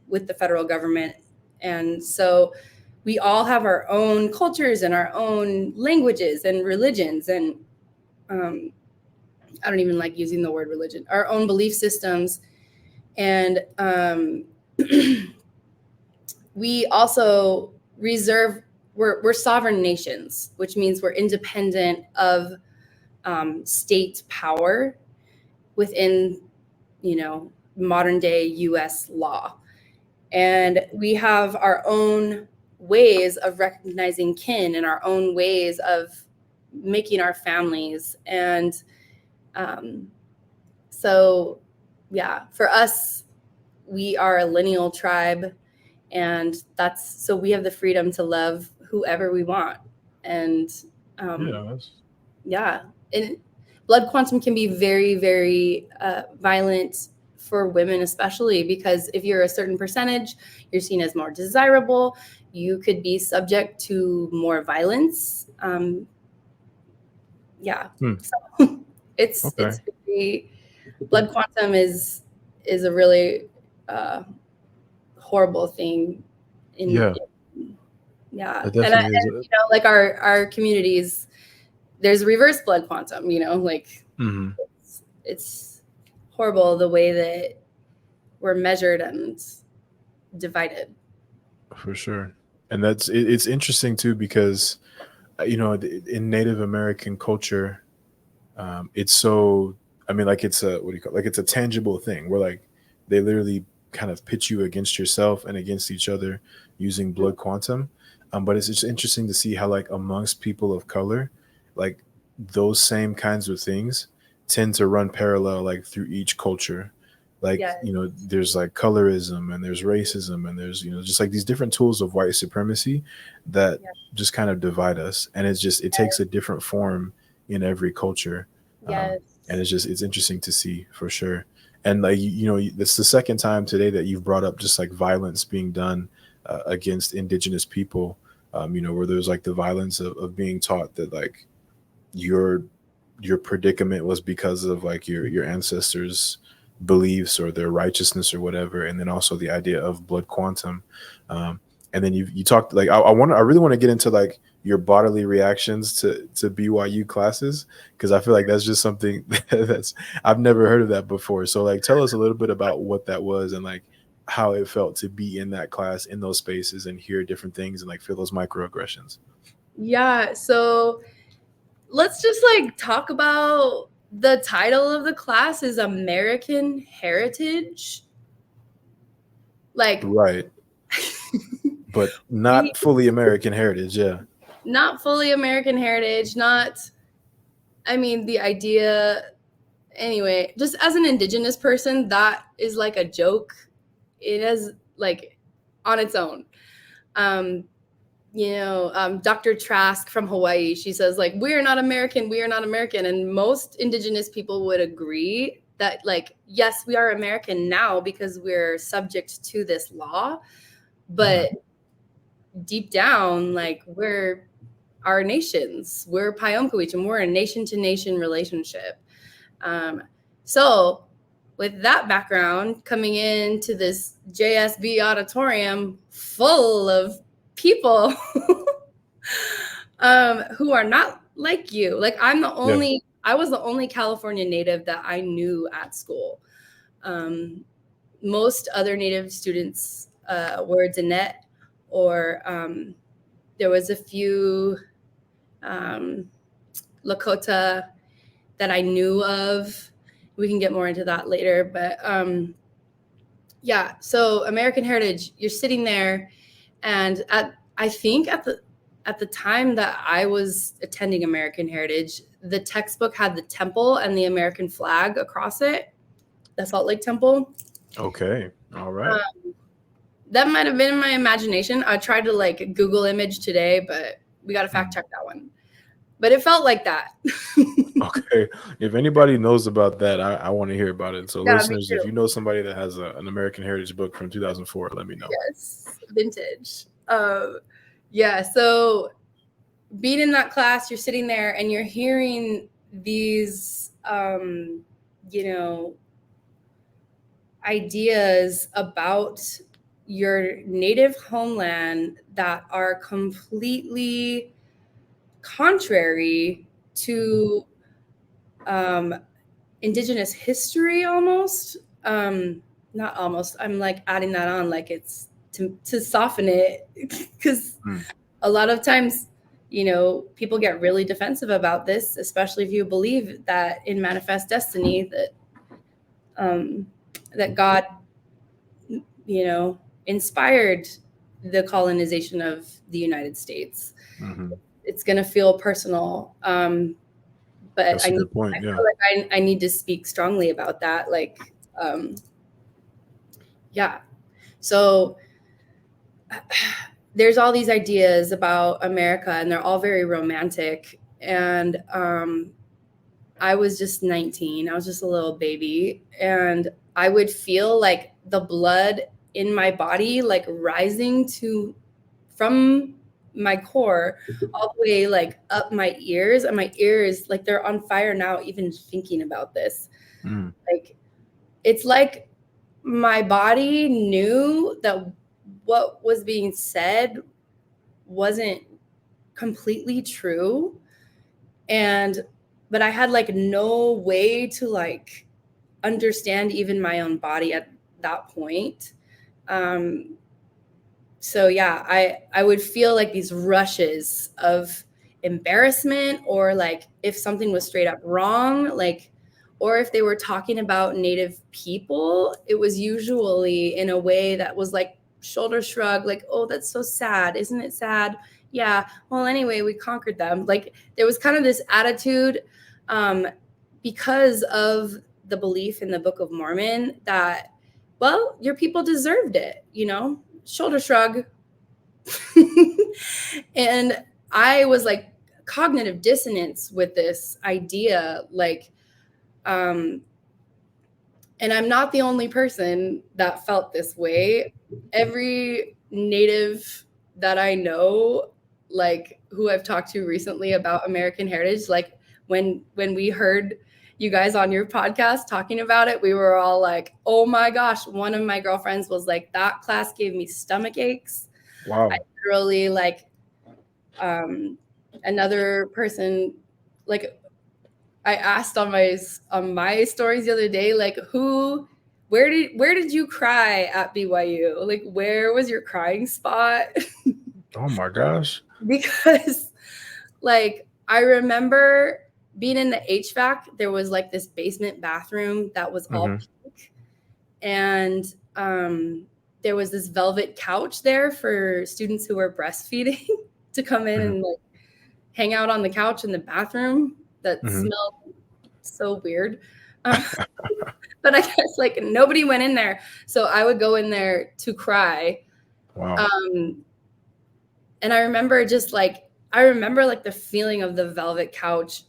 C: with the federal government. And so we all have our own cultures and our own languages and religions. And I don't even like using the word religion, our own belief systems. And we also we're sovereign nations, which means we're independent of state power within, modern day US law. And we have our own ways of recognizing kin and our own ways of making our families. And so, yeah, for us, we are a lineal tribe, and so we have the freedom to love whoever we want. And yeah, and blood quantum can be very, very violent for women, especially because if you're a certain percentage, you're seen as more desirable. You could be subject to more violence. So it's very, blood quantum is a really horrible thing. And like our communities, there's reverse blood quantum, like it's horrible the way that we're measured and divided.
A: For sure. And it's interesting too, because, in Native American culture, it's so, it's it's a tangible thing where like they literally kind of pit you against yourself and against each other using blood quantum. But it's just interesting to see how like amongst people of color, like those same kinds of things tend to run parallel like through each culture. Like, there's like colorism and there's racism and there's, just like these different tools of white supremacy that just kind of divide us. And it's just, it takes a different form in every culture. And it's interesting to see for sure. And like, it's the second time today that you've brought up just like violence being done against Indigenous people, where there's like the violence of being taught that like your predicament was because of like your ancestors' beliefs or their righteousness or whatever. And then also the idea of blood quantum. And then you talked like, I really want to get into like your bodily reactions to BYU classes, because I feel like that's just something I've never heard of that before. So like, tell us a little bit about what that was and like how it felt to be in that class, in those spaces, and hear different things and like feel those microaggressions.
C: Yeah. So let's just like talk about the title of the class is American Heritage. Like,
A: right. But not fully American heritage, yeah.
C: Not fully American heritage, the idea, anyway, just as an Indigenous person, that is like a joke. It is like on its own. Dr. Trask from Hawaii, she says, like, we are not American. And most Indigenous people would agree that, like, yes, we are American now because we're subject to this law. But deep down, like, we're our nations. We're Payómkawichum. We're a nation-to-nation relationship. So with that background, coming into this JSB auditorium full of people who are not like you. Like, I was the only California native that I knew at school. Most other native students were Diné, or there was a few Lakota that I knew of. We can get more into that later, but so American heritage, you're sitting there, and I think at the time that I was attending American heritage, the textbook had the temple and the American flag across it, the Salt Lake Temple.
A: Okay, all right.
C: That might have been in my imagination. I tried to like Google image today, but we got to fact check that one. But it felt like that.
A: Okay. If anybody knows about that, I want to hear about it. So
C: Yeah,
A: listeners, if you know somebody that has an American Heritage book from 2004, let me know.
C: Yes, vintage. So being in that class, you're sitting there and you're hearing these, ideas about your native homeland that are completely contrary to Indigenous history, almost. Not almost. I'm like adding that on, like it's to soften it, because a lot of times, people get really defensive about this, especially if you believe that in manifest destiny that God, inspired the colonization of the United States.
A: Mm-hmm.
C: It's going to feel personal. But
A: That's a good point.
C: I feel like I need to speak strongly about that. Like, So there's all these ideas about America, and they're all very romantic. And I was just 19. I was just a little baby. And I would feel like the blood in my body, like rising from my core all the way like up my ears, and my ears, like they're on fire now, even thinking about this. Like, it's like my body knew that what was being said wasn't completely true. But I had like no way to like understand even my own body at that point. I would feel like these rushes of embarrassment, or like if something was straight up wrong, like, or if they were talking about Native people, it was usually in a way that was like shoulder shrug, like, oh, that's so sad. Isn't it sad? Yeah. Well, anyway, we conquered them. Like, there was kind of this attitude because of the belief in the Book of Mormon that, well, your people deserved it, shoulder shrug. And I was like cognitive dissonance with this idea, like, and I'm not the only person that felt this way. Every Native that I know, like, who I've talked to recently about American heritage, like when we heard you guys on your podcast talking about it, we were all like, oh my gosh. One of my girlfriends was like, that class gave me stomach aches.
A: Wow.
C: I literally, like, another person, like, I asked on my stories the other day, like, where did you cry at BYU? Like, where was your crying spot?
A: Oh my gosh.
C: Because, like, I remember being in the HVAC. There was like this basement bathroom that was all pink, and there was this velvet couch there for students who were breastfeeding to come in and like hang out on the couch in the bathroom that smelled so weird. But I guess like nobody went in there. So I would go in there to cry.
A: Wow.
C: And I remember the feeling of the velvet couch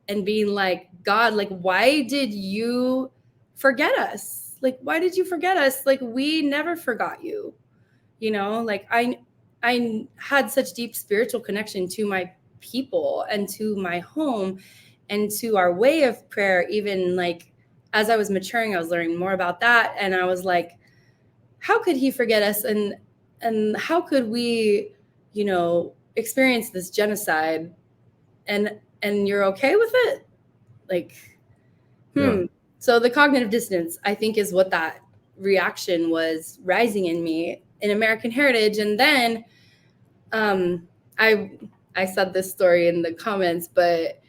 C: and being like, God, like, why did you forget us? Like, why did you forget us? Like, we never forgot you. You know, like I had such deep spiritual connection to my people and to my home and to our way of prayer. Even like as I was maturing, I was learning more about that. And I was like, how could he forget us? And how could we, you know, experience this genocide and you're okay with it? Like, So the cognitive dissonance, I think, is what that reaction was rising in me in American Heritage. And then I said this story in the comments, but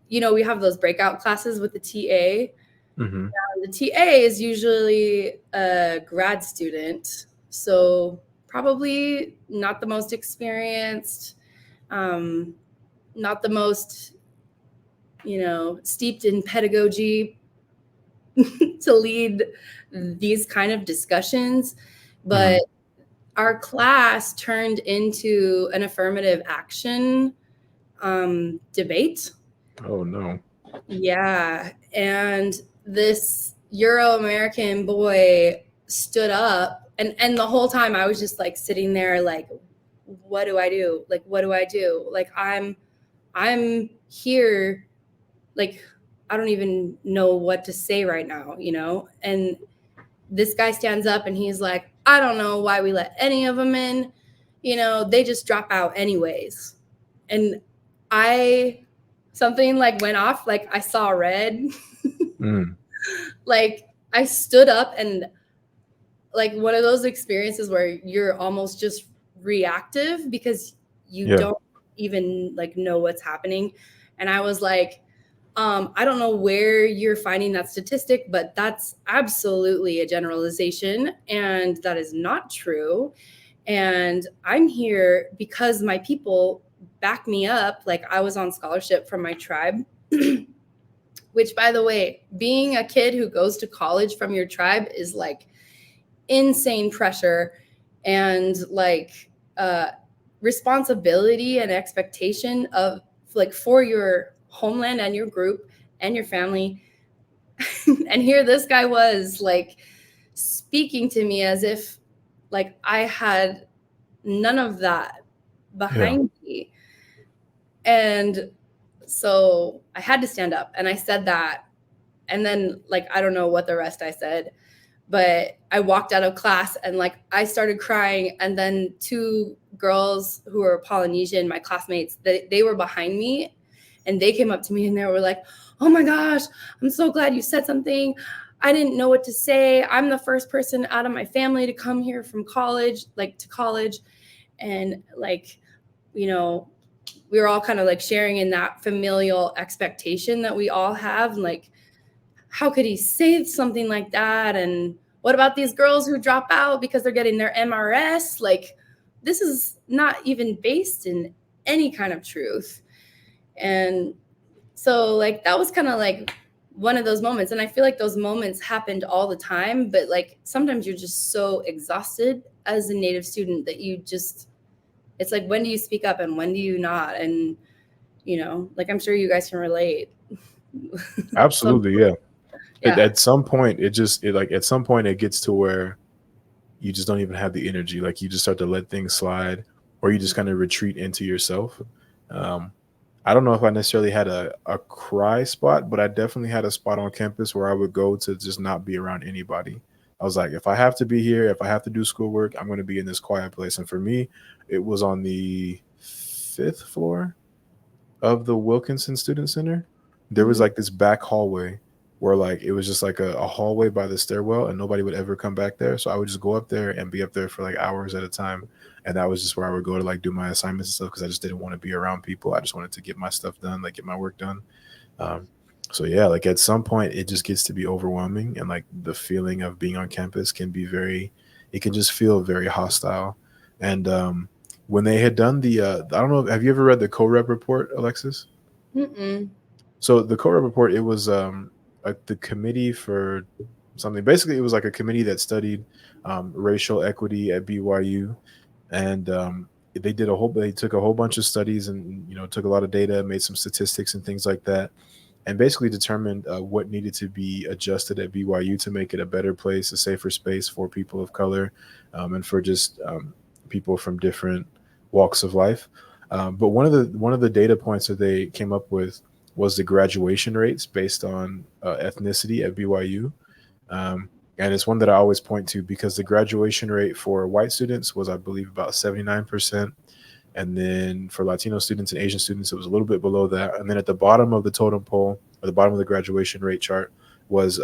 C: you know, we have those breakout classes with the TA. The TA is usually a grad student, so probably not the most experienced, not the most, you know, steeped in pedagogy to lead these kind of discussions. But our class turned into an affirmative action debate.
A: Oh, no.
C: Yeah. And this Euro-American boy stood up and the whole time I was just like sitting there like, what do I do? Like, what do I do? Like, I'm here. Like, I don't even know what to say right now, you know? And this guy stands up and he's like, I don't know why we let any of them in. You know, they just drop out anyways. And something like went off, like I saw red. Like I stood up and like one of those experiences where you're almost just reactive because you don't even like know what's happening. And I was like, I don't know where you're finding that statistic, but that's absolutely a generalization and that is not true. And I'm here because my people back me up. Like I was on scholarship from my tribe, which by the way, being a kid who goes to college from your tribe is like insane pressure and like responsibility and expectation of like for your homeland and your group and your family. And here this guy was like speaking to me as if like I had none of that behind me. And so I had to stand up and I said that. And then like, I don't know what the rest I said, but I walked out of class and like I started crying. And then two girls who were Polynesian, my classmates, they were behind me and they came up to me and they were like, oh my gosh, I'm so glad you said something. I didn't know what to say. I'm the first person out of my family to come here from college, like to college. And like, you know, we were all kind of like sharing in that familial expectation that we all have. Like, how could he say something like that? And what about these girls who drop out because they're getting their MRS? Like, this is not even based in any kind of truth. And so like, that was kind of like one of those moments. And I feel like those moments happened all the time, but like, sometimes you're just so exhausted as a Native student that you just, it's like, when do you speak up and when do you not? And, you know, like, I'm sure you guys can relate.
A: Absolutely. At some point, at some point it gets to where you just don't even have the energy. Like you just start to let things slide or you just kind of retreat into yourself. I don't know if I necessarily had a cry spot, but I definitely had a spot on campus where I would go to just not be around anybody. I was like, if I have to be here, if I have to do schoolwork, I'm going to be in this quiet place. And for me, it was on the 5th floor of the Wilkinson Student Center. There was like this back hallway where like it was just like a hallway by the stairwell and nobody would ever come back there. So I would just go up there and be up there for like hours at a time. And that was just where I would go to like do my assignments and stuff because I just didn't want to be around people. I just wanted to get my stuff done, like get my work done. So yeah, like at some point it just gets to be overwhelming and like the feeling of being on campus can be very it can just feel very hostile. And when they had done the I don't know, have you ever read the CoRep report, Alexis?
C: Mm-mm.
A: So the CoRep report, it was the committee for something. Basically, it was like a committee that studied racial equity at BYU, and they took a whole bunch of studies and took a lot of data, made some statistics and things like that, and basically determined what needed to be adjusted at BYU to make it a better place, a safer space for people of color, and for just people from different walks of life. But one of the data points that they came up with was the graduation rates based on ethnicity at BYU. And it's one that I always point to because the graduation rate for white students was, I believe, about 79%. And then for Latino students and Asian students, it was a little bit below that. And then at the bottom of the totem pole, or the bottom of the graduation rate chart, was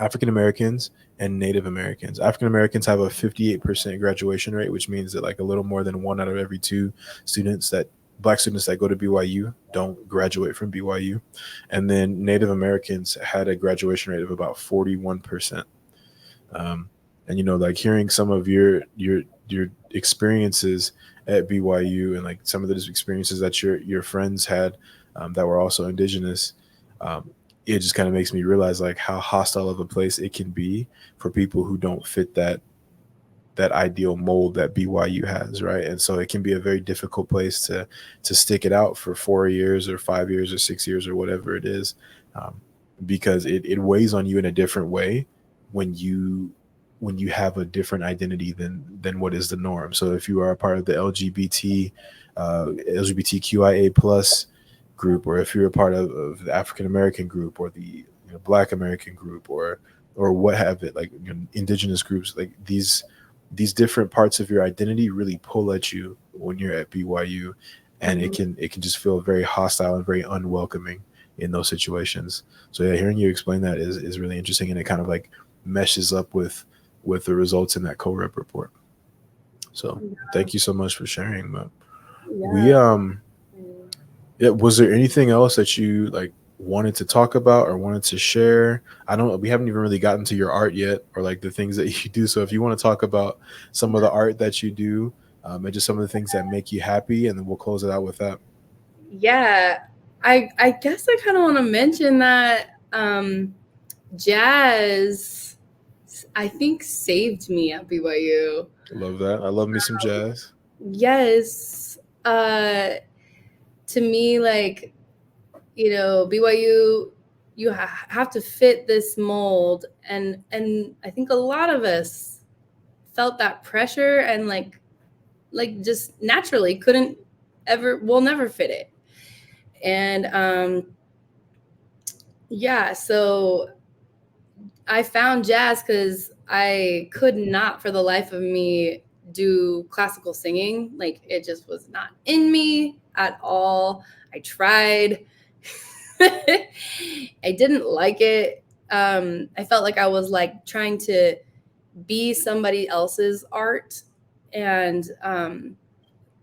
A: African Americans and Native Americans. African Americans have a 58% graduation rate, which means that like a little more than 1 out of every 2 Black students that go to BYU don't graduate from BYU. And then Native Americans had a graduation rate of about 41%. And like hearing some of your experiences at BYU and like some of those experiences that your friends had that were also Indigenous, it just kind of makes me realize like how hostile of a place it can be for people who don't fit that ideal mold that BYU has, right? And so it can be a very difficult place to stick it out for 4 years or 5 years or 6 years or whatever it is, because it weighs on you in a different way when you have a different identity than what is the norm. So if you are a part of the LGBTQIA plus group, or if you're a part of the African American group or the Black American group or what have it, like Indigenous groups, like these different parts of your identity really pull at you when you're at BYU, and it can just feel very hostile and very unwelcoming in those situations. So yeah, hearing you explain that is really interesting, and it kind of like meshes up with the results in that CoRep report. So thank you so much for sharing. But was there anything else that you like wanted to talk about or wanted to share? We haven't even really gotten to your art yet, or like the things that you do. So if you want to talk about some of the art that you do, and just some of the things that make you happy, and then we'll close it out with that.
C: Yeah, I guess I kind of want to mention that jazz, I think, saved me at BYU.
A: Love that. I love me some jazz.
C: Yes. To me, like, BYU, you have to fit this mold, and I think a lot of us felt that pressure and like just naturally we'll never fit it. And so I found jazz because I could not for the life of me do classical singing. Like, it just was not in me at all. I tried. I didn't like it. I felt like I was like trying to be somebody else's art. And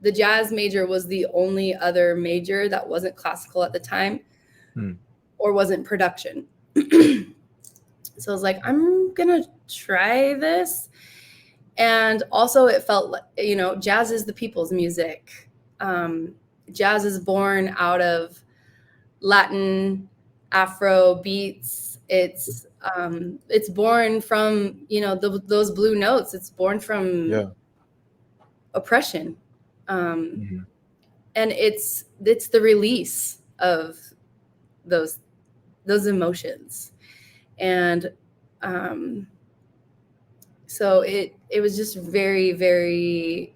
C: the jazz major was the only other major that wasn't classical at the time or wasn't production. So I was like, I'm going to try this. And also it felt like, jazz is the people's music. Jazz is born out of Latin, Afro beats. It's born from, those blue notes. It's born from oppression. And it's the release of those emotions. And so it was just very, very,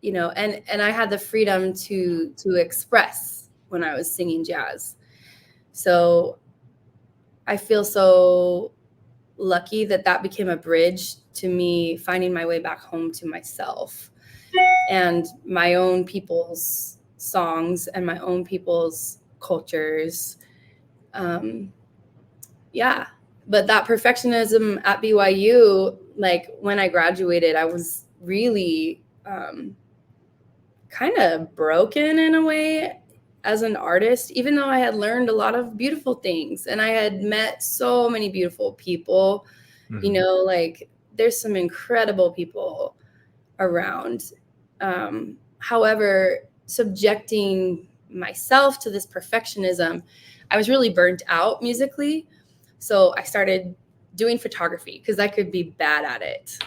C: and I had the freedom to express when I was singing jazz. So I feel so lucky that became a bridge to me finding my way back home to myself and my own people's songs and my own people's cultures. But that perfectionism at BYU, like when I graduated, I was really kind of broken in a way as an artist, even though I had learned a lot of beautiful things and I had met so many beautiful people, like there's some incredible people around. However, subjecting myself to this perfectionism, I was really burnt out musically. So I started doing photography because I could be bad at it.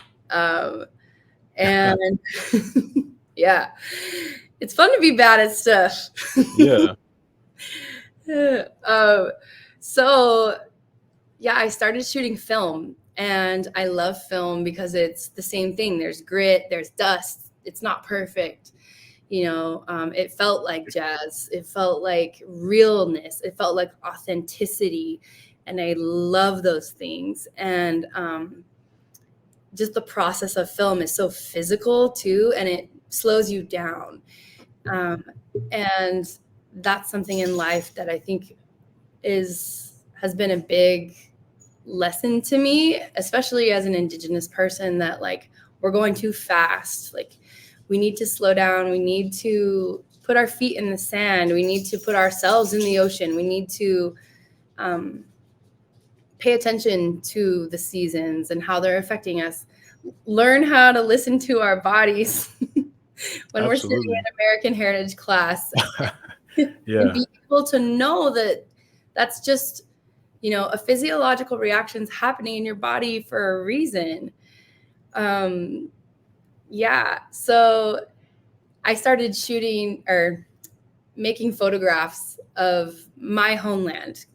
C: And yeah, it's fun to be bad at stuff.
A: Yeah.
C: So yeah, I started shooting film, and I love film because it's the same thing. There's grit, there's dust. It's not perfect. It felt like jazz. It felt like realness. It felt like authenticity. And I love those things. And just the process of film is so physical too, and it slows you down. And that's something in life that I think has been a big lesson to me, especially as an Indigenous person, that like we're going too fast. Like we need to slow down. We need to put our feet in the sand. We need to put ourselves in the ocean. We need to pay attention to the seasons and how they're affecting us. Learn how to listen to our bodies when we're sitting in American Heritage class.
A: Yeah.
C: And be able to know that that's just, a physiological reaction's happening in your body for a reason. Yeah. So I started shooting or making photographs of my homeland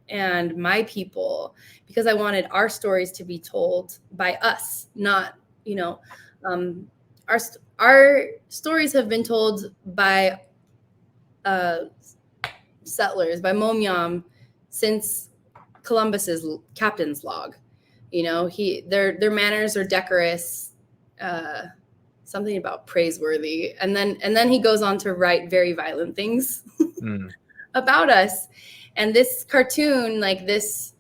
C: and my people because I wanted our stories to be told by us, not, our stories have been told by settlers, by Momyam, since Columbus's captain's log. Their manners are decorous, something about praiseworthy, and then he goes on to write very violent things about us. And this cartoon, like this,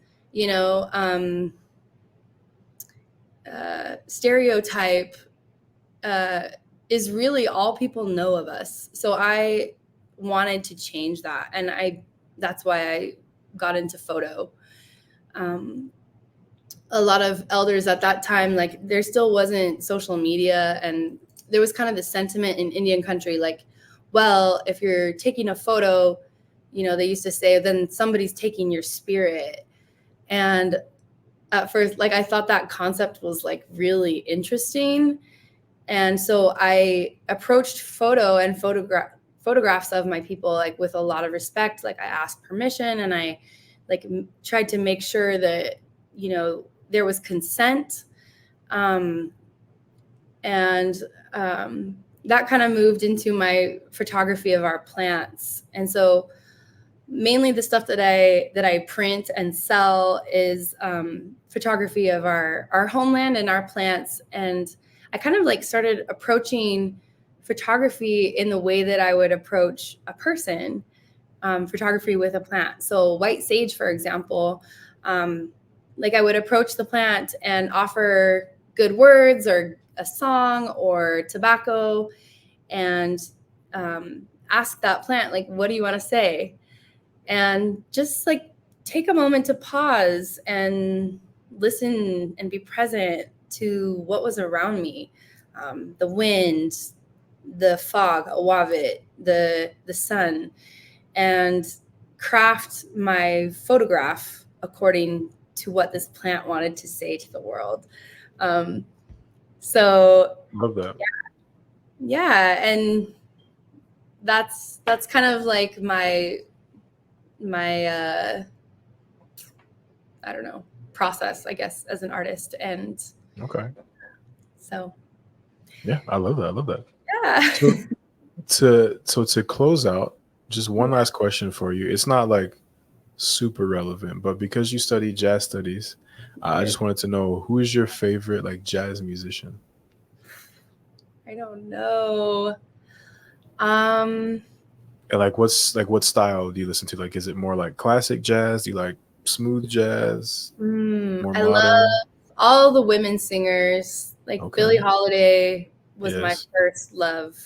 C: stereotype, is really all people know of us. So I wanted to change that, and that's why I got into photo. A lot of elders at that time, like there still wasn't social media, and there was kind of the sentiment in Indian country, like, well, if you're taking a photo, they used to say, then somebody's taking your spirit. And at first, like, I thought that concept was like really interesting. And so I approached photo and photographs of my people, like with a lot of respect. Like I asked permission, and I like tried to make sure that, there was consent. That kind of moved into my photography of our plants. And so mainly the stuff that I print and sell is photography of our homeland and our plants. And I kind of like started approaching photography in the way that I would approach a person, photography with a plant. So white sage, for example, like I would approach the plant and offer good words or a song or tobacco, and ask that plant, like, what do you want to say? And just like take a moment to pause and listen and be present to what was around me. The wind, the fog, awavit, the sun, and craft my photograph according to what this plant wanted to say to the world. So
A: Love that.
C: yeah, and that's kind of like my I don't know, process, I guess, as an artist. And
A: Okay.
C: so
A: Yeah, I love that.
C: yeah.
A: So to close out, just one last question for you. It's not like super relevant, but because you study jazz studies, I just wanted to know, who is your favorite like jazz musician?
C: I don't know.
A: And like what style do you listen to? Like, is it more like classic jazz? Do you like smooth jazz? More
C: I
A: modern?
C: love all the women singers. Like
A: Okay.
C: Billie Holiday was my
A: Yes.
C: first love.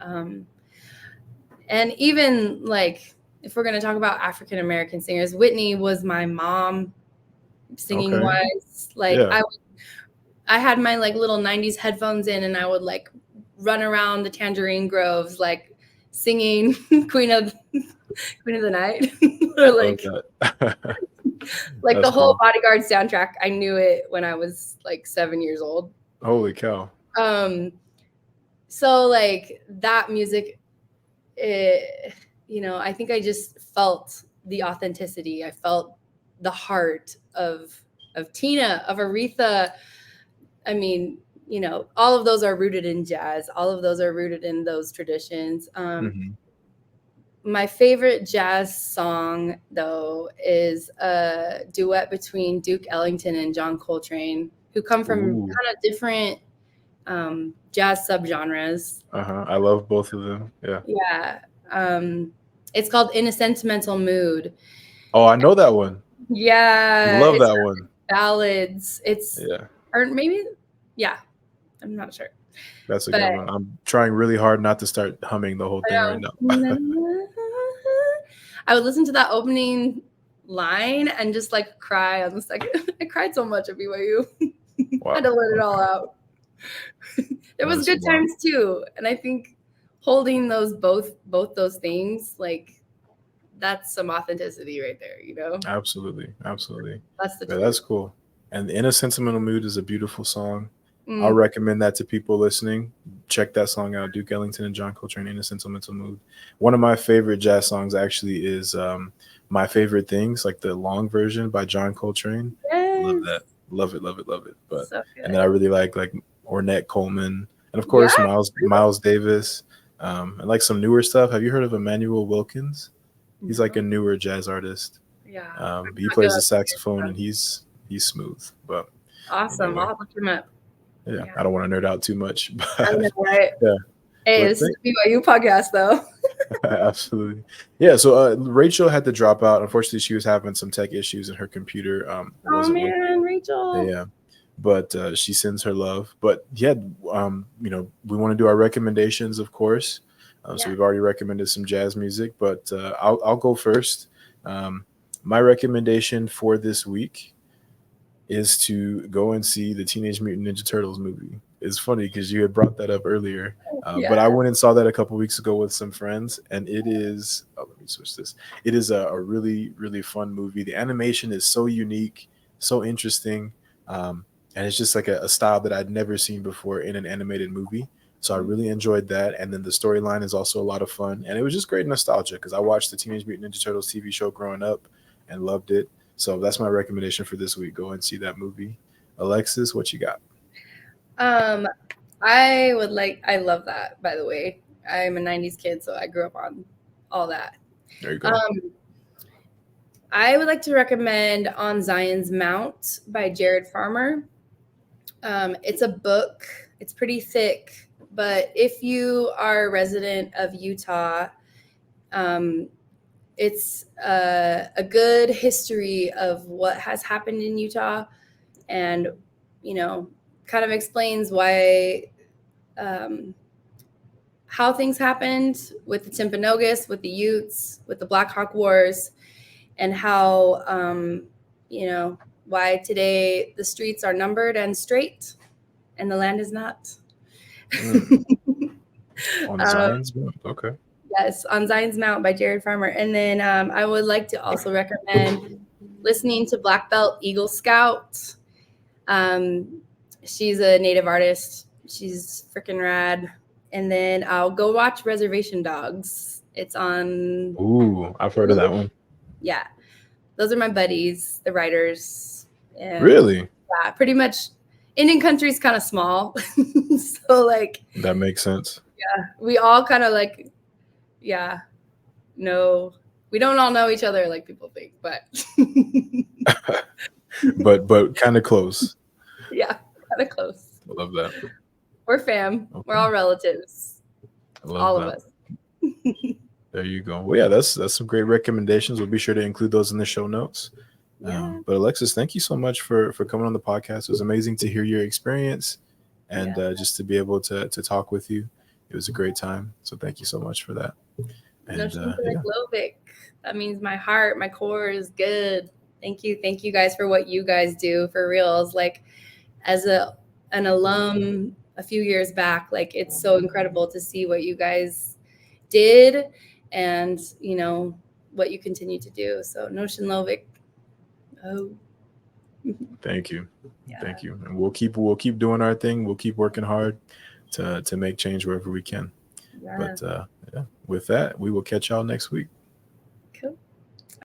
C: And even like, if we're going to talk about African American singers, Whitney was my mom singing
A: Okay.
C: wise. Like
A: Yeah.
C: I had my like little 90s headphones in, and I would like run around the Tangerine Groves like singing Queen of the Night or like
A: that.
C: like
A: That's
C: the whole
A: cool.
C: Bodyguard soundtrack. I knew it when I was like 7 years old.
A: Holy cow.
C: So like that music, I think I just felt the authenticity. I felt the heart of Tina, of Aretha. I mean, all of those are rooted in jazz. All of those are rooted in those traditions. My favorite jazz song, though, is a duet between Duke Ellington and John Coltrane, who come from
A: Ooh.
C: kind of different jazz subgenres.
A: I love both of them. Yeah.
C: Yeah. It's called In a Sentimental Mood.
A: Oh, I know that one.
C: Yeah.
A: Love
C: it's
A: that one.
C: Ballads.
A: Yeah.
C: Or maybe, yeah. I'm not sure.
A: That's a good one. I'm trying really hard not to start humming the whole thing right now.
C: I would listen to that opening line and just like cry on the second. I cried so much at BYU.
A: Wow.
C: I had to let it all out. There was good times too, and I think holding both those things, like that's some authenticity right there.
A: Absolutely.
C: That's the
A: Yeah, that's cool. And In a Sentimental Mood is a beautiful song.
C: Mm.
A: I'll recommend that to people listening. Check that song out, Duke Ellington and John Coltrane, In a Sentimental Mood. One of my favorite jazz songs actually is My Favorite Things, like the long version by John Coltrane.
C: Yes.
A: Love that. Love it. But
C: So
A: and then I really like Ornette Coleman and of course Miles Davis. And like some newer stuff. Have you heard of Emmanuel Wilkins? He's like a newer jazz artist.
C: Yeah.
A: He plays the saxophone and he's smooth. But
C: awesome.
A: anyway.
C: I'll have to look him up.
A: Yeah, I don't want to nerd out too much. But
C: I know, right?
A: Yeah.
C: Hey, it's a BYU podcast, though.
A: Absolutely. Yeah, so Rachel had to drop out. Unfortunately, she was having some tech issues in her computer.
C: Oh, man, Rachel.
A: Yeah, but she sends her love. But yeah, we want to do our recommendations, of course. So we've already recommended some jazz music, but I'll go first. My recommendation for this week is to go and see the Teenage Mutant Ninja Turtles movie. It's funny because you had brought that up earlier, but I went and saw that a couple weeks ago with some friends, and it is. Oh, let me switch this. It is a really, really fun movie. The animation is so unique, so interesting, and it's just like a style that I'd never seen before in an animated movie. So I really enjoyed that, and then the storyline is also a lot of fun, and it was just great nostalgia because I watched the Teenage Mutant Ninja Turtles TV show growing up and loved it. So that's my recommendation for this week. Go and see that movie. Alexis, what you got?
C: I love that, by the way. I'm a 90s kid, so I grew up on all that.
A: There you go.
C: I would like to recommend On Zion's Mount by Jared Farmer. It's a book. It's pretty thick, but if you are a resident of Utah, it's a good history of what has happened in Utah and, kind of explains why, how things happened with the Timpanogos, with the Utes, with the Black Hawk Wars, and how, why today the streets are numbered and straight and the land is not.
A: On Zion's Mount, okay.
C: Yes, On Zion's Mount by Jared Farmer. And then I would like to also recommend listening to Black Belt Eagle Scout. She's a native artist. She's freaking rad. And then I'll go watch Reservation Dogs. It's on.
A: Ooh, I've heard of that one.
C: Yeah. Those are my buddies, the writers. And
A: really?
C: Yeah, pretty much. Indian country is kind of small. So,
A: that makes sense.
C: Yeah. We all kind of no, we don't all know each other like people think, but
A: but kind of close.
C: Yeah, kind of close.
A: I love that.
C: We're fam. Okay. We're all relatives.
A: I love
C: all
A: that.
C: of us.
A: There you go. Well, yeah, that's some great recommendations. We'll be sure to include those in the show notes.
C: Yeah.
A: But Alexis, thank you so much for coming on the podcast. It was amazing to hear your experience and just to be able to talk with you. It was a great time. So thank you so much for that. And
C: Lovic. That means my heart, my core is good. Thank you guys for what you guys do for reals. As a an alum a few years back, like it's so incredible to see what you guys did and, you know, what you continue to do. So Notion Lovic. Oh.
A: Thank you.
C: Yeah.
A: Thank you. And we'll keep doing our thing. We'll keep working hard to make change wherever we can.
C: Yeah.
A: But yeah, with that, we will catch y'all next week.